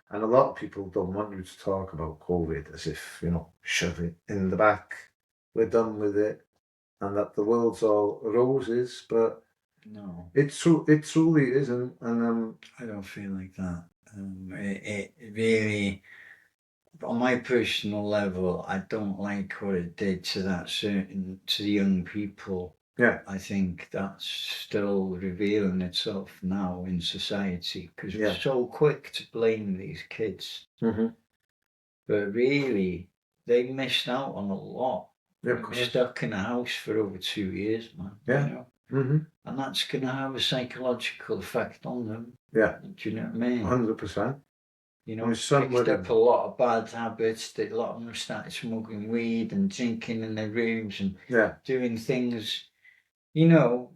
And a lot of people don't want you to talk about COVID as if, shove it in the back, we're done with it, and that the world's all roses, but
No,
it truly isn't. And
I don't feel like that. It really, on my personal level, I don't like what it did to to the young people.
yeah,
I think that's still revealing itself now in society because we're
yeah,
so quick to blame these kids.
hmm
But really, they missed out on a lot.
yeah,
They
of
were
course,
stuck in a house for over 2 years, man.
yeah, hmm
And that's going to have a psychological effect on them.
yeah,
Do you know what I mean?
100%. I mean,
Picked
somebody,
up a lot of bad habits. A lot of them started smoking weed and drinking in their rooms and
yeah,
doing things, you know,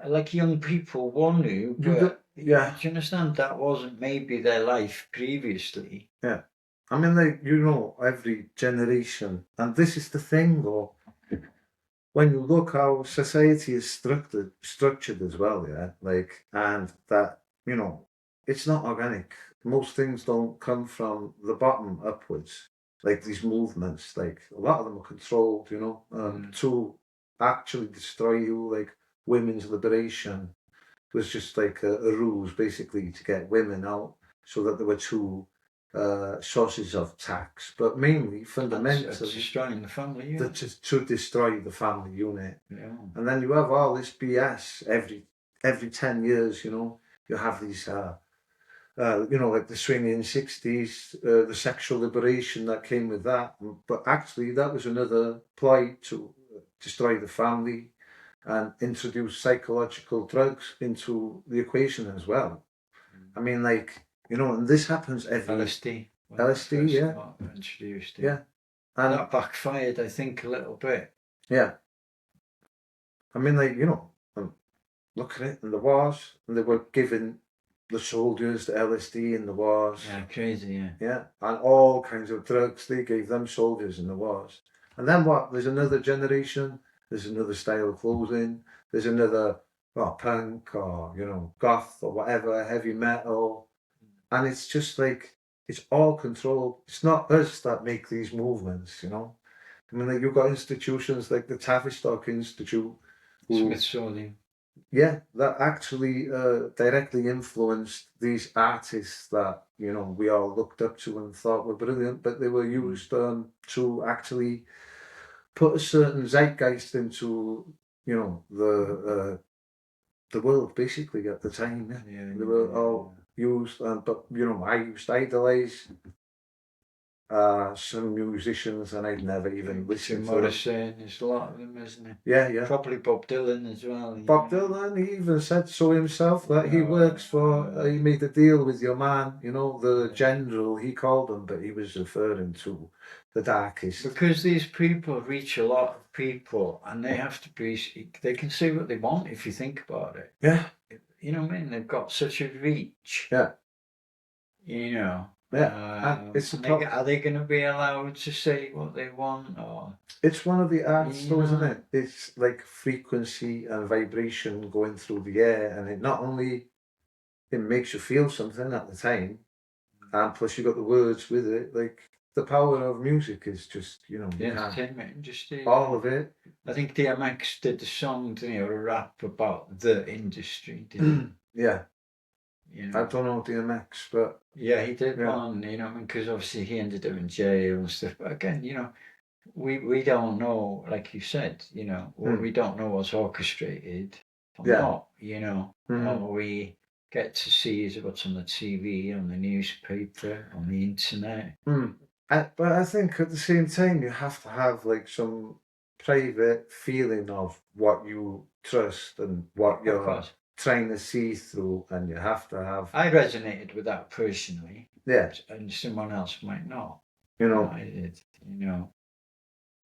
like young people want to, but
yeah,
do you understand that wasn't maybe their life previously?
yeah. I mean, like, every generation, and this is the thing, though, when you look how society is structured as well, yeah, like, and that, it's not organic. Most things don't come from the bottom upwards, like these movements, like a lot of them are controlled, to actually destroy you, like women's liberation was just like a ruse basically to get women out so that there were two sources of tax, but mainly
That's
fundamentally
destroying the family
that
unit.
to destroy the family unit.
Yeah.
And then you have all this BS every 10 years. You have these like the swinging 60s, the sexual liberation that came with that. But actually, that was another ploy to destroy the family and introduce psychological drugs into the equation as well. I mean, like, and this happens every
LSD. When that
LSD,
first
yeah,
got introduced,
yeah, and
that backfired, I think, a little bit.
yeah. I mean, like, look at it in the wars, and they were giving the soldiers the LSD in the wars.
Yeah, crazy, yeah.
Yeah, and all kinds of drugs they gave them soldiers in the wars. And then what? There's another generation, there's another style of clothing, there's another punk or, goth or whatever, heavy metal. And it's just like, it's all controlled. It's not us that make these movements. I mean, like, you've got institutions like the Tavistock Institute, who
Smithsonian.
yeah, that actually directly influenced these artists that we all looked up to and thought were brilliant, but they were used to actually put a certain zeitgeist into the world basically at the time. Yeah, they were all used, but I used to idolize some musicians, and I'd never even listened to them.
Morrison, there's a lot of them, isn't there?
Yeah, yeah.
Probably Bob Dylan as well.
Bob Dylan, he even said so himself that he works for, he made a deal with your man, the general, he called him, but he was referring to the darkest.
Because these people reach a lot of people and they have to be, they can say what they want if you think about it.
Yeah.
You know what I mean? They've got such a reach.
Yeah.
Yeah.
It's
are they going to be allowed to say what they want? Or
it's one of the arts, though, isn't it? It's like frequency and vibration going through the air, and it not only it makes you feel something at the time, and plus you got the words with it. Like, the power of music is just
the entertainment industry.
All of it.
I think DMX did the song, didn't he, or a rap about the industry, didn't
he? Yeah. I don't know
DMX,
but
yeah, he did one. Because obviously he ended up in jail and stuff. But again, we don't know, like you said, we don't know what's orchestrated or not. All we get to see is what's on the TV, on the newspaper, on the internet.
But I think at the same time you have to have like some private feeling of what you trust and what you're trying to see through, and you have to have.
I resonated with that personally.
Yeah.
And someone else might not.
I did.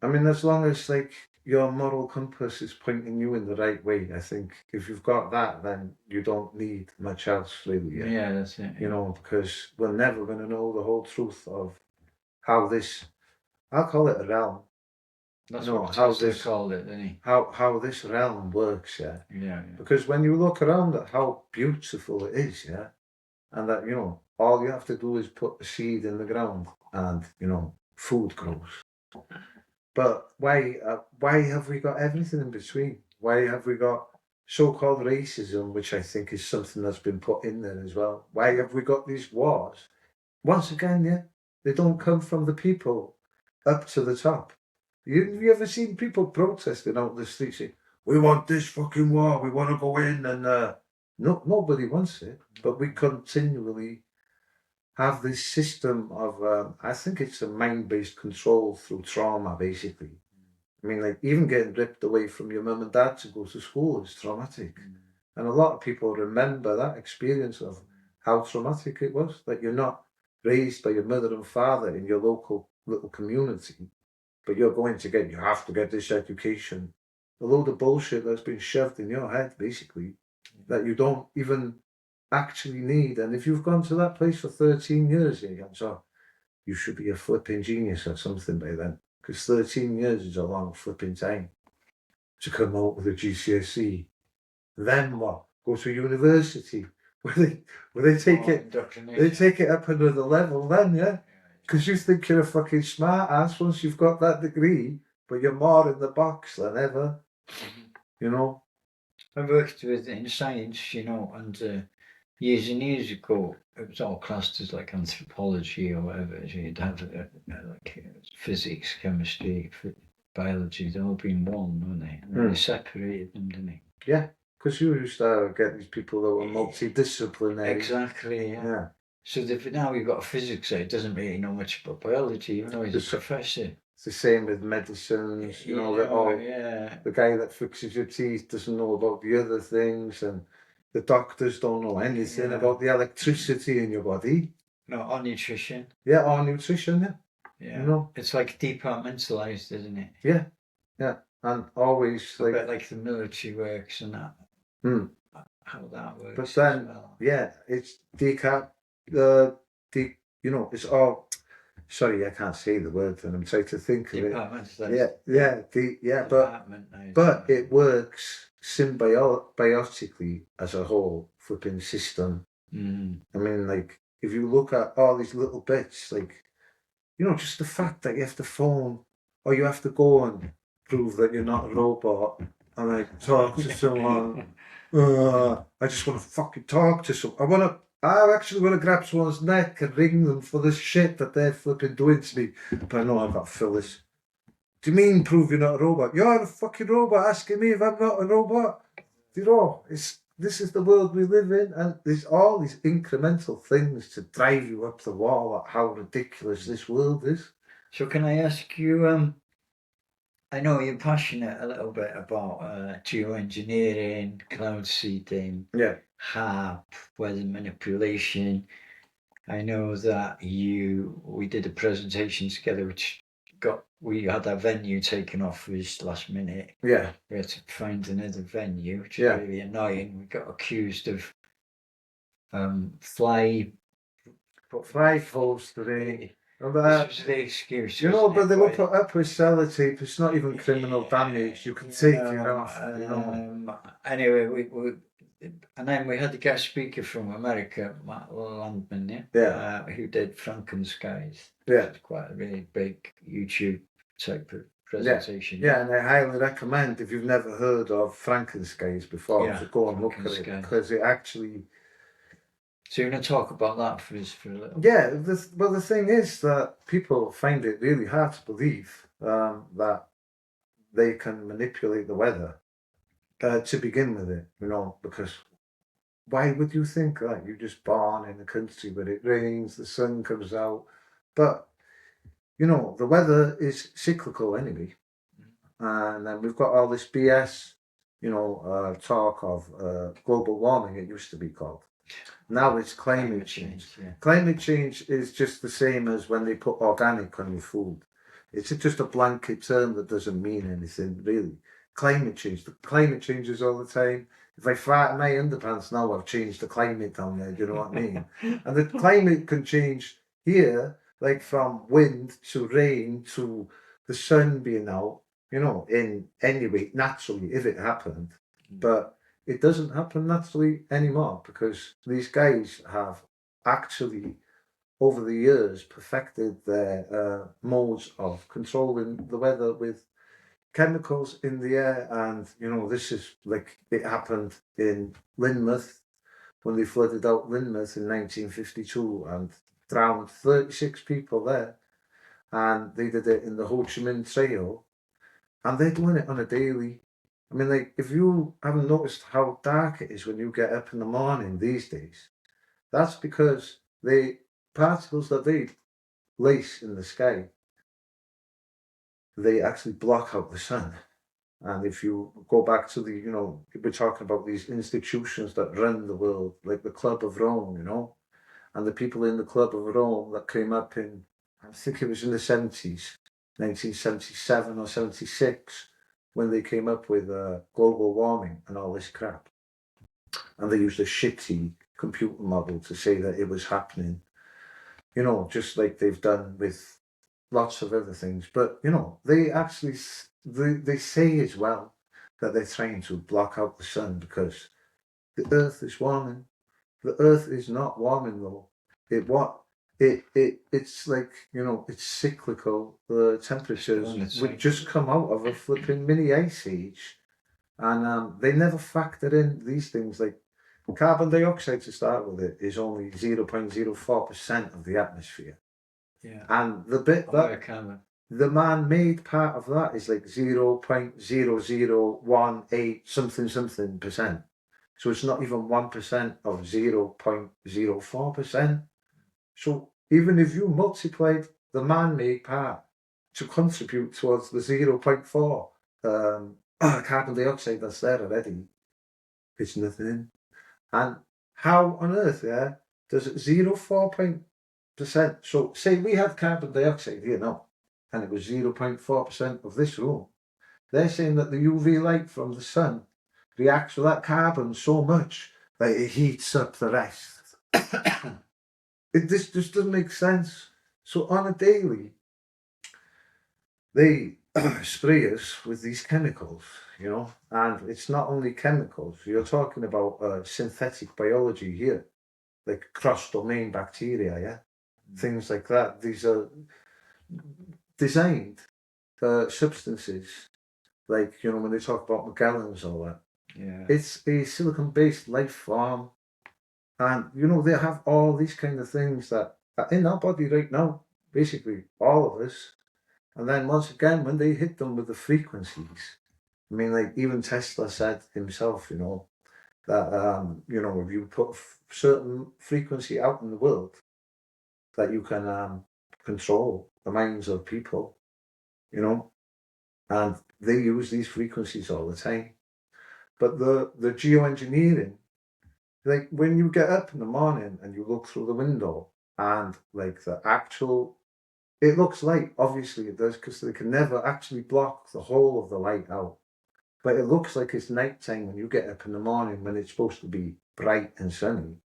I mean, as long as like your moral compass is pointing you in the right way. I think if you've got that, then you don't need much else, really.
Yeah, that's it.
You know, because we're never going to know the whole truth of how this, I'll call it a realm.
That's
You know,
what
how
Tesla
this,
called it, didn't he?
how this realm works,
Yeah, yeah.
Because when you look around at how beautiful it is, and that, you know, all you have to do is put a seed in the ground and, you know, food grows. But why have we got everything in between? Why have we got so-called racism, which I think is something that's been put in there as well? Why have we got these wars? Once again, they don't come from the people up to the top. You ever seen people protesting out in the streets saying, "We want this fucking war, we want to go in," and no, nobody wants it, but we continually have this system of, I think it's a mind-based control through trauma, basically. I mean, like, even getting ripped away from your mum and dad to go to school is traumatic. And a lot of people remember that experience of how traumatic it was. Like, you're not raised by your mother and father in your local little community, but you have to get this education. A load of bullshit that's been shoved in your head, basically, that you don't even actually need. And if you've gone to that place for 13 years, so you should be a flipping genius or something by then. Because 13 years is a long flipping time to come out with a GCSE. Then what? Go to university where they take it up another level then, because you think you're a fucking smart ass once you've got that degree, but you're more in the box than ever. You know,
I worked in science, you know, and years and years ago, it was all classed as like anthropology or whatever. So you'd have physics, chemistry, biology. They'd all been one, weren't they? And then they separated them, didn't they?
Yeah, because you used to get these people that were multidisciplinary.
Exactly. Yeah. So now you've got a physics guy, doesn't really know much about biology, even though he's a professor.
It's the same with medicines, you know, the guy that fixes your teeth doesn't know about the other things, and the doctors don't know anything about the electricity in your body.
No, or nutrition.
Yeah, or nutrition,
You know? It's like departmentalized, isn't it?
Yeah. And always
a bit like the military works and that. How that works.
But then, it's you know, it's all. Sorry, I can't say the word, and I'm trying to think of it. But it works symbiotically as a whole flipping system. I mean, like, if you look at all these little bits, like, you know, just the fact that you have to phone or you have to go and prove that you're not a robot and like talk to someone. I just want to fucking talk to someone. I actually want to grab someone's neck and ring them for the shit that they're flipping doing to me. But I know I've got to fill this. Do you mean prove you're not a robot? You're a fucking robot asking me if I'm not a robot. You know, this is the world we live in, and there's all these incremental things to drive you up the wall at how ridiculous this world is. So can I ask you, I know you're passionate a little bit about geoengineering, cloud seeding, HAP, weather manipulation. I know that we did a presentation together, which we had our venue taken off us last minute. Yeah. We had to find another venue, which is really annoying. We got accused of fly posting. This was the excuse. You know, but they were put up with sellotape. It's not even criminal damage. You can take it off. Anyway, we and then we had the guest speaker from America, Matt Landman, who did Frankenskies. It's quite a really big YouTube type of presentation. Yeah, and I highly recommend, if you've never heard of Frankenskies before, to go and look at it, because it actually. So you're going to talk about that for us for a little? Yeah, the thing is that people find it really hard to believe that they can manipulate the weather to begin with it, you know, because why would you think that? You're just born in a country where it rains, the sun comes out, but, you know, the weather is cyclical anyway. And then we've got all this BS, you know, talk of global warming, it used to be called. Now it's climate change. Climate change is just the same as when they put organic on your food. It's just a blanket term that doesn't mean anything, really. Climate change. The climate changes all the time. If I fart in my underpants now, I've changed the climate down there, do you know what I mean? And the climate can change here, like from wind to rain to the sun being out, you know, in any way, naturally, if it happened. But it doesn't happen naturally anymore because these guys have actually, over the years, perfected their modes of controlling the weather with chemicals in the air. And, you know, this is like it happened in Lynmouth when they flooded out Lynmouth in 1952 and drowned 36 people there. And they did it in the Ho Chi Minh Trail, and they're doing it on a daily. I mean, like, if you haven't noticed how dark it is when you get up in the morning these days, that's because the particles that they lace in the sky, they actually block out the sun. And if you go back to the, you know, we're talking about these institutions that run the world, like the Club of Rome, you know, and the people in the Club of Rome that came up in, I think it was in the 70s, 1977 or 76, when they came up with global warming and all this crap. And they used a shitty computer model to say that it was happening, you know, just like they've done with lots of other things. But, you know, they actually, they say as well that they're trying to block out the sun because the earth is warming. The earth is not warming though. It's like, you know, it's cyclical. The temperatures would just come out of a flipping mini ice age. And they never factor in these things like carbon dioxide, to start with, it is only 0.04% of the atmosphere.
Yeah.
And the bit that the man-made part of that is like 0.0018 something percent. So it's not even 1% of 0.04%. So even if you multiplied the man-made part to contribute towards the 0.4 carbon dioxide that's there already, it's nothing. And how on earth, yeah, does it 0.4%? So say we had carbon dioxide here now, and it was 0.4% of this room. They're saying that the UV light from the sun reacts with that carbon so much that it heats up the rest. This just doesn't make sense. So on a daily, they spray us with these chemicals, you know, and it's not only chemicals. You're talking about synthetic biology here, like cross-domain bacteria, yeah, things like that. These are designed substances, like, you know, when they talk about Magellan's, all that.
Yeah.
It's a silicon-based life form, and you know they have all these kind of things that are in our body right now, basically all of us. And then once again, when they hit them with the frequencies, I mean, like even Tesla said himself, you know, that you know, if you put a certain frequency out in the world, that you can control the minds of people, you know, and they use these frequencies all the time. But the geoengineering, like when you get up in the morning and you look through the window and like the actual, it looks light, obviously it does, because they can never actually block the whole of the light out. But it looks like it's nighttime when you get up in the morning when it's supposed to be bright and sunny.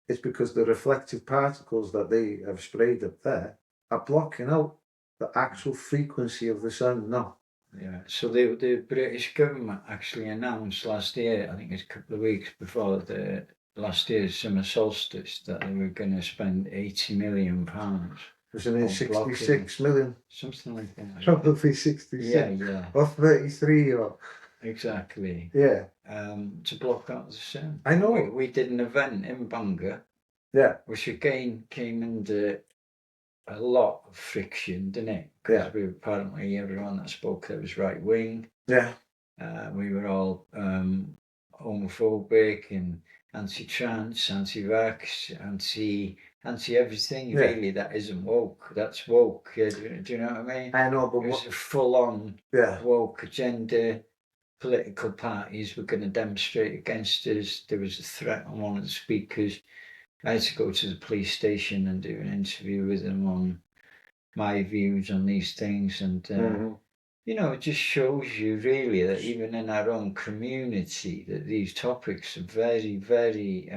It's because the reflective particles that they have sprayed up there are blocking out the actual frequency of the sun now.
Yeah, so the British government actually announced last year, I think it's a couple of weeks before the last year's summer solstice, that they were going to spend £80 million.
Wasn't it 66 million?
Something like that.
Probably 66.
Yeah.
Or 33 or...
Exactly.
Yeah.
To block out the sun.
I know.
We did an event in Bangor.
Yeah.
Which again came under a lot of friction, didn't it? Because we were apparently, everyone that spoke there was right wing.
Yeah.
We were all homophobic and anti-trans, anti-vax, anti-everything. Really, that isn't woke. That's woke. Do you know what I mean?
I know, but
it was a full-on woke agenda. Political parties were going to demonstrate against us. There was a threat on one of the speakers. I had to go to the police station and do an interview with them on my views on these things, and you know, it just shows you really that even in our own community, that these topics are very, very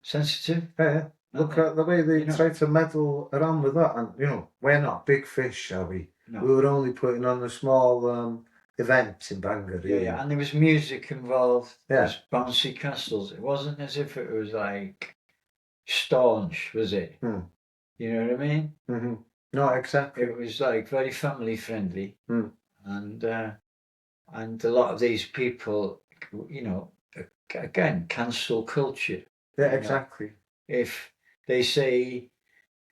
sensitive.
Yeah. Look at the way they
You know.
try to meddle around with that, and you know, we're not big fish, are we?
No.
We were only putting on a small event in Bangor.
Yeah, and there was music involved.
Yeah.
There was bouncy castles. It wasn't as if it was like staunch, was it? You know what I mean?
Mm-hmm. No, exactly.
It was like very family friendly, and a lot of these people, you know, again, cancel culture.
Yeah, exactly.
Know? If they say,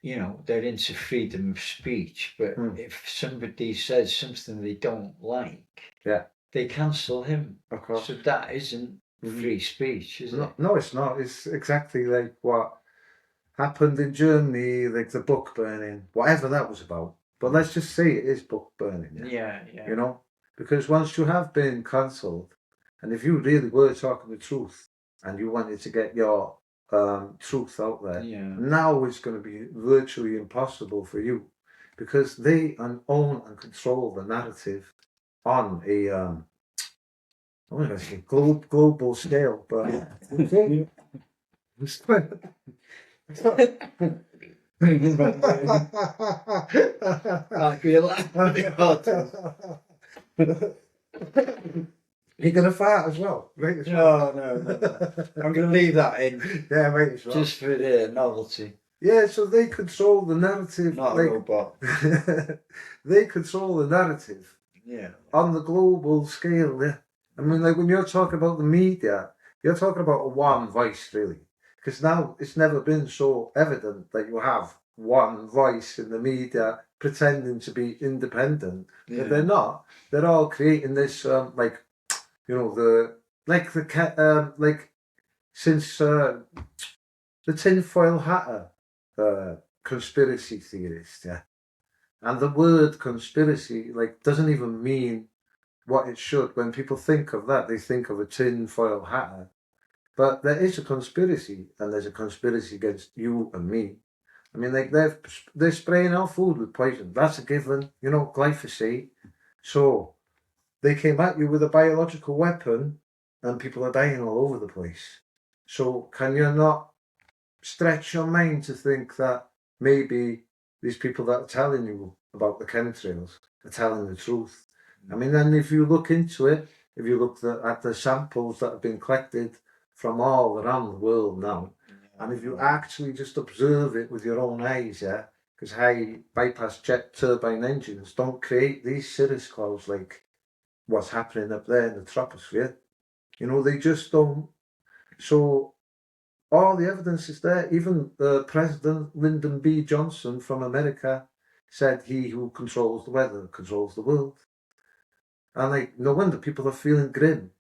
you know, they're into freedom of speech, but if somebody says something they don't like, they cancel him.
Of course.
So that isn't free speech, is it?
No, it's not. It's exactly like what happened in Germany, like the book burning, whatever that was about. But let's just say it is book burning.
Yeah.
You know, because once you have been cancelled, and if you really were talking the truth and you wanted to get your truth out there, now it's going to be virtually impossible for you, because they own and control the narrative on a global scale. But You're gonna fart as well, right?
No. I'm gonna leave that in.
Yeah, right as well.
Just for the novelty.
Yeah, so they control the narrative.
Not a robot.
They control the narrative.
Yeah.
On the global scale, yeah. I mean, like when you're talking about the media, you're talking about a one voice, really. Because now it's never been so evident that you have one voice in the media pretending to be independent. But they're not. They're all creating this, like, you know, since the tinfoil hatter conspiracy theorist, yeah. And the word conspiracy, like, doesn't even mean what it should. When people think of that, they think of a tinfoil hatter. But there is a conspiracy, and there's a conspiracy against you and me. I mean, like, they're spraying our food with poison. That's a given, you know, glyphosate. So they came at you with a biological weapon, and people are dying all over the place. So can you not stretch your mind to think that maybe these people that are telling you about the chemtrails are telling the truth? I mean, then if you look into it, if you look at the samples that have been collected from all around the world now, and if you actually just observe it with your own eyes, yeah, because high bypass jet turbine engines don't create these cirrus clouds like what's happening up there in the troposphere. You know, they just don't. So all the evidence is there. Even President Lyndon B. Johnson from America said he who controls the weather controls the world. And like, no wonder people are feeling grim.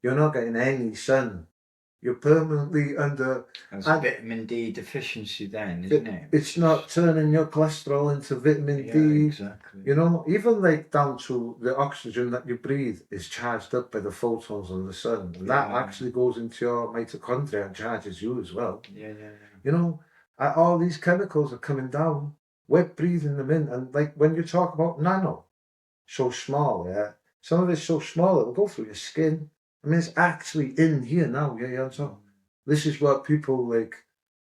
You're not getting any sun. You're permanently under...
That's vitamin D deficiency then, isn't it?
It's not turning your cholesterol into vitamin D.
Yeah, exactly.
You know, even like down to the oxygen that you breathe is charged up by the photons on the sun. And that actually goes into your mitochondria and charges you as well.
Yeah.
You know, all these chemicals are coming down. We're breathing them in. And like when you talk about nano, so small, yeah. Some of it's so small it will go through your skin. I mean, it's actually in here now, Ianto. This is what people like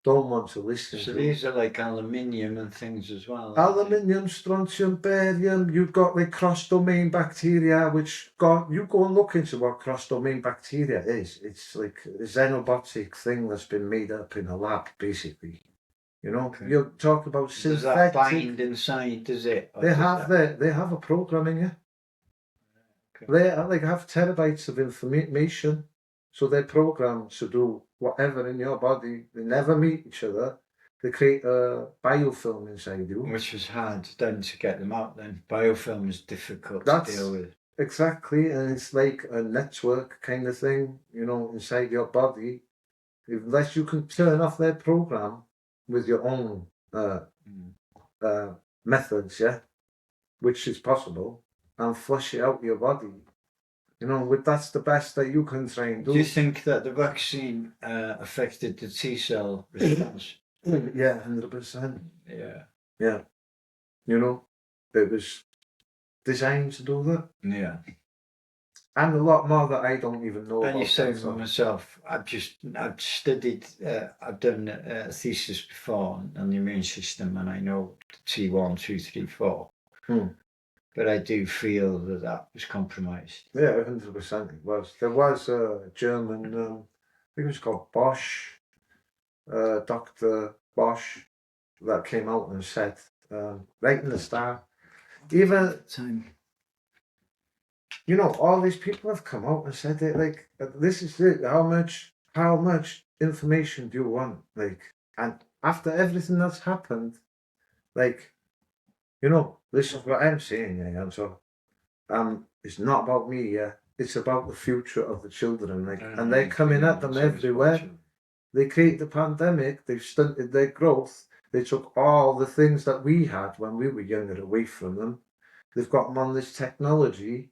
don't want to listen to.
So these are like aluminium and things as well.
Aluminium, strontium, barium. You've got like cross-domain bacteria, which you go and look into what cross-domain bacteria is. It's like a xenobotic thing that's been made up in a lab, basically. You know, you're talking about synthetic.
Does that bind inside? Does it?
They have a program in you. They like have terabytes of information, so they're programmed to do whatever in your body. They never meet each other. They create a biofilm inside you.
Which was hard then to get them out then. Biofilm is difficult to deal with.
Exactly, and it's like a network kind of thing, you know, inside your body. Unless you can turn off their program with your own methods, yeah, which is possible, and flush it out your body. You know, that's the best that you can try and do.
Do you think that the vaccine affected the T cell response?
Yeah, 100%.
Yeah.
Yeah. You know, it was designed to do that.
Yeah.
And a lot more that I don't even know
And
about.
you say
that,
for myself, I've studied, I've done a thesis before on the immune system, and I know T1, 2, 3, 4. But I do feel that was compromised.
Yeah, 100% it was. There was a German, I think it was called Bosch, Dr. Bosch, that came out and said, right in the start, even
Time.
you know, all these people have come out and said it, like, this is it, how much information do you want? Like, and after everything that's happened, like, you know, this is what I'm saying, yeah, and so, it's not about me, yeah, it's about the future of the children, like, and they're coming at them everywhere. They created the pandemic, they've stunted their growth, they took all the things that we had when we were younger away from them, they've got them on this technology,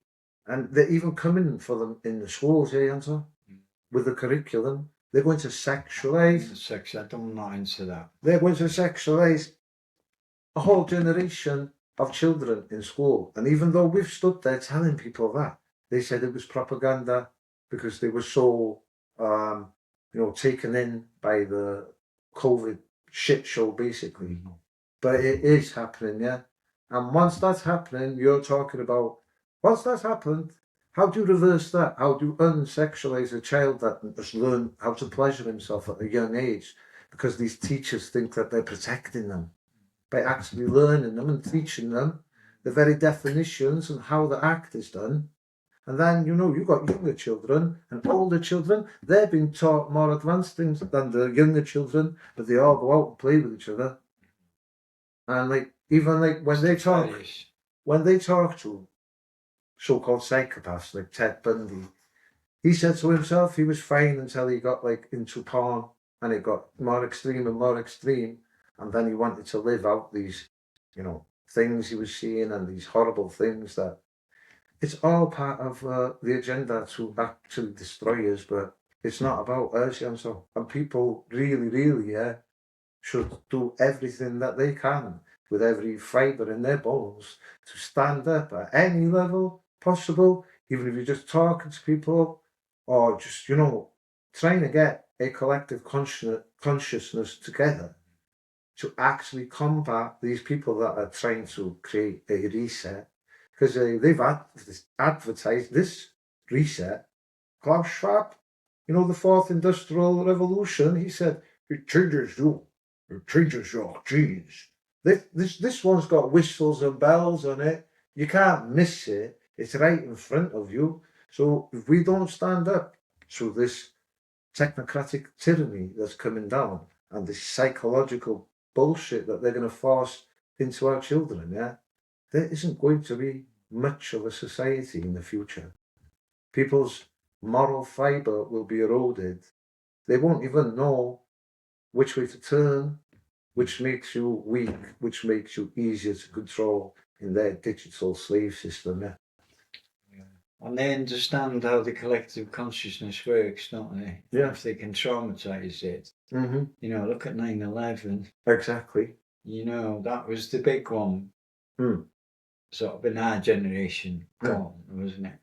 and they're even coming for them in the schools, Ianto, with the curriculum. They're going to sexualise.
I don't mind to that.
They're going to sexualise a whole generation of children in school. And even though we've stood there telling people that, they said it was propaganda because they were so, taken in by the COVID shit show, basically. But it is happening, yeah. And once that's happening, you're talking about, once that's happened, how do you reverse that? How do you unsexualise a child that has learned how to pleasure himself at a young age? Because these teachers think that they're protecting them by actually learning them and teaching them the very definitions and how the act is done. And then, you've got younger children and older children. They're being taught more advanced things than the younger children, but they all go out and play with each other. And even when they talk to so-called psychopaths like Ted Bundy, he said to himself he was fine until he got into porn and it got more extreme and more extreme, and then he wanted to live out these, things he was seeing and these horrible things that it's all part of the agenda to actually destroy us, but it's not about us, and people really, really, should do everything that they can with every fibre in their bones to stand up at any level possible, even if you're just talking to people or just, trying to get a collective consciousness together to actually combat these people that are trying to create a reset. Because they've advertised this reset. Klaus Schwab, the fourth industrial revolution, he said, it changes you. It changes your genes. This one's got whistles and bells on it. You can't miss it. It's right in front of you. So if we don't stand up to this technocratic tyranny that's coming down and this psychological bullshit that they're going to force into our children, there isn't going to be much of a society in the future. People's moral fibre will be eroded. They won't even know which way to turn, which makes you weak, which makes you easier to control in their digital slave system.
And they understand how the collective consciousness works, don't they?
Yeah.
If they can traumatise it.
Mm-hmm.
Look at 9/11.
Exactly.
That was the big one. Sort of in our generation gone, wasn't it?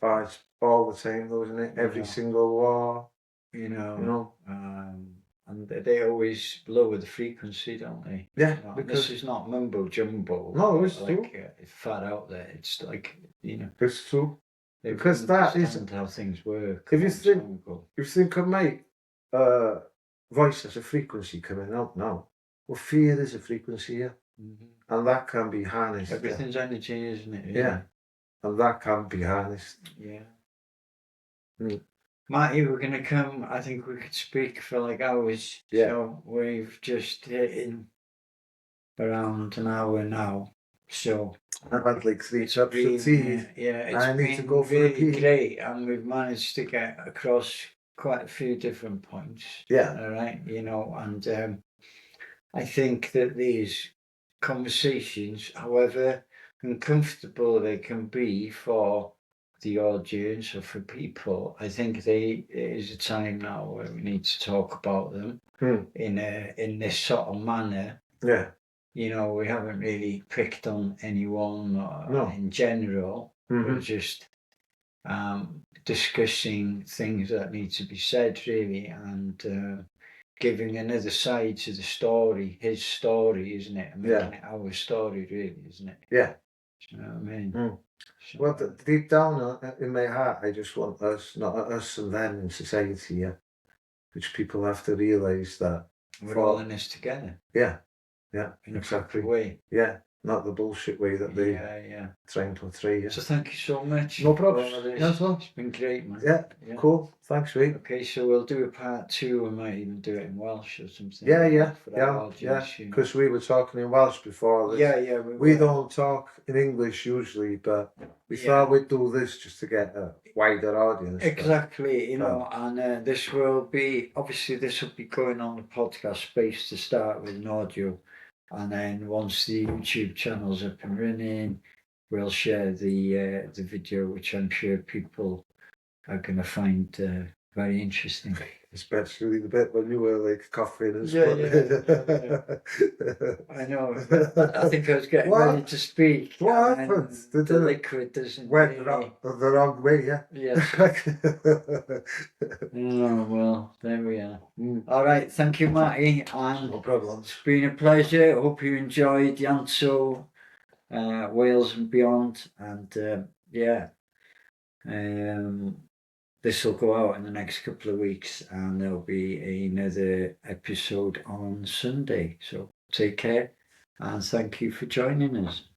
It's all the time, though, isn't it? Every single war.
And they always lower the frequency, don't they?
Yeah,
because this is not mumbo jumbo.
No, it's true.
It's far out there. It's like
It's true.
Because that is how things work.
If you think of my voice as a frequency coming out now, well, fear is a frequency, and that can be harnessed.
Everything's energy, isn't it?
Yeah, and that can be harnessed.
Yeah. Mattie, we're going to come. I think we could speak for hours.
Yeah.
So we've just hit around an hour now. So
I've had 3 cups of tea.
It's
need to go for a pee.
Great, and we've managed to get across quite a few different points.
Yeah.
All right, and I think that these conversations, however uncomfortable they can be for the audience or for people, I think it is a time now where we need to talk about them in this sort of manner.
Yeah.
we haven't really picked on anyone
No.
in general.
Mhm.
We're just discussing things that need to be said, really, and giving another side to the story, his story, isn't it? And making it our story, really, isn't it?
Yeah.
Do you know what I mean? So,
Well, deep down in my heart, I just want us, not us and them in society, yeah. Which people have to realise that
we're all in this together.
Yeah,
in a
exactly.
proper way.
Yeah, not the bullshit way that they trying to portray. Yeah.
So thank you so much.
No problems.
It's been great, man.
Yeah, cool. Thanks, mate.
Okay, so we'll do a part 2. We might even do it in Welsh or something.
Yeah.
Audience,
Because we were talking in Welsh before this. We don't talk in English usually, but we thought we'd do this just to get a wider audience.
Exactly, and this will be going on the podcast space to start with an audio, and then once the YouTube channel's up and running, we'll share the video, which I'm sure people are going to find very interesting.
Especially the bit when you were like coughing and
I know. I think I was getting ready to speak.
What happened?
The liquid doesn't
went the wrong way, yeah?
Yes. Oh, well, there we are. All right, thank you, Mattie. And
no problem.
It's been a pleasure. I hope you enjoyed Ianto, Wales and beyond. And this will go out in the next couple of weeks, and there'll be another episode on Sunday. So take care, and thank you for joining us.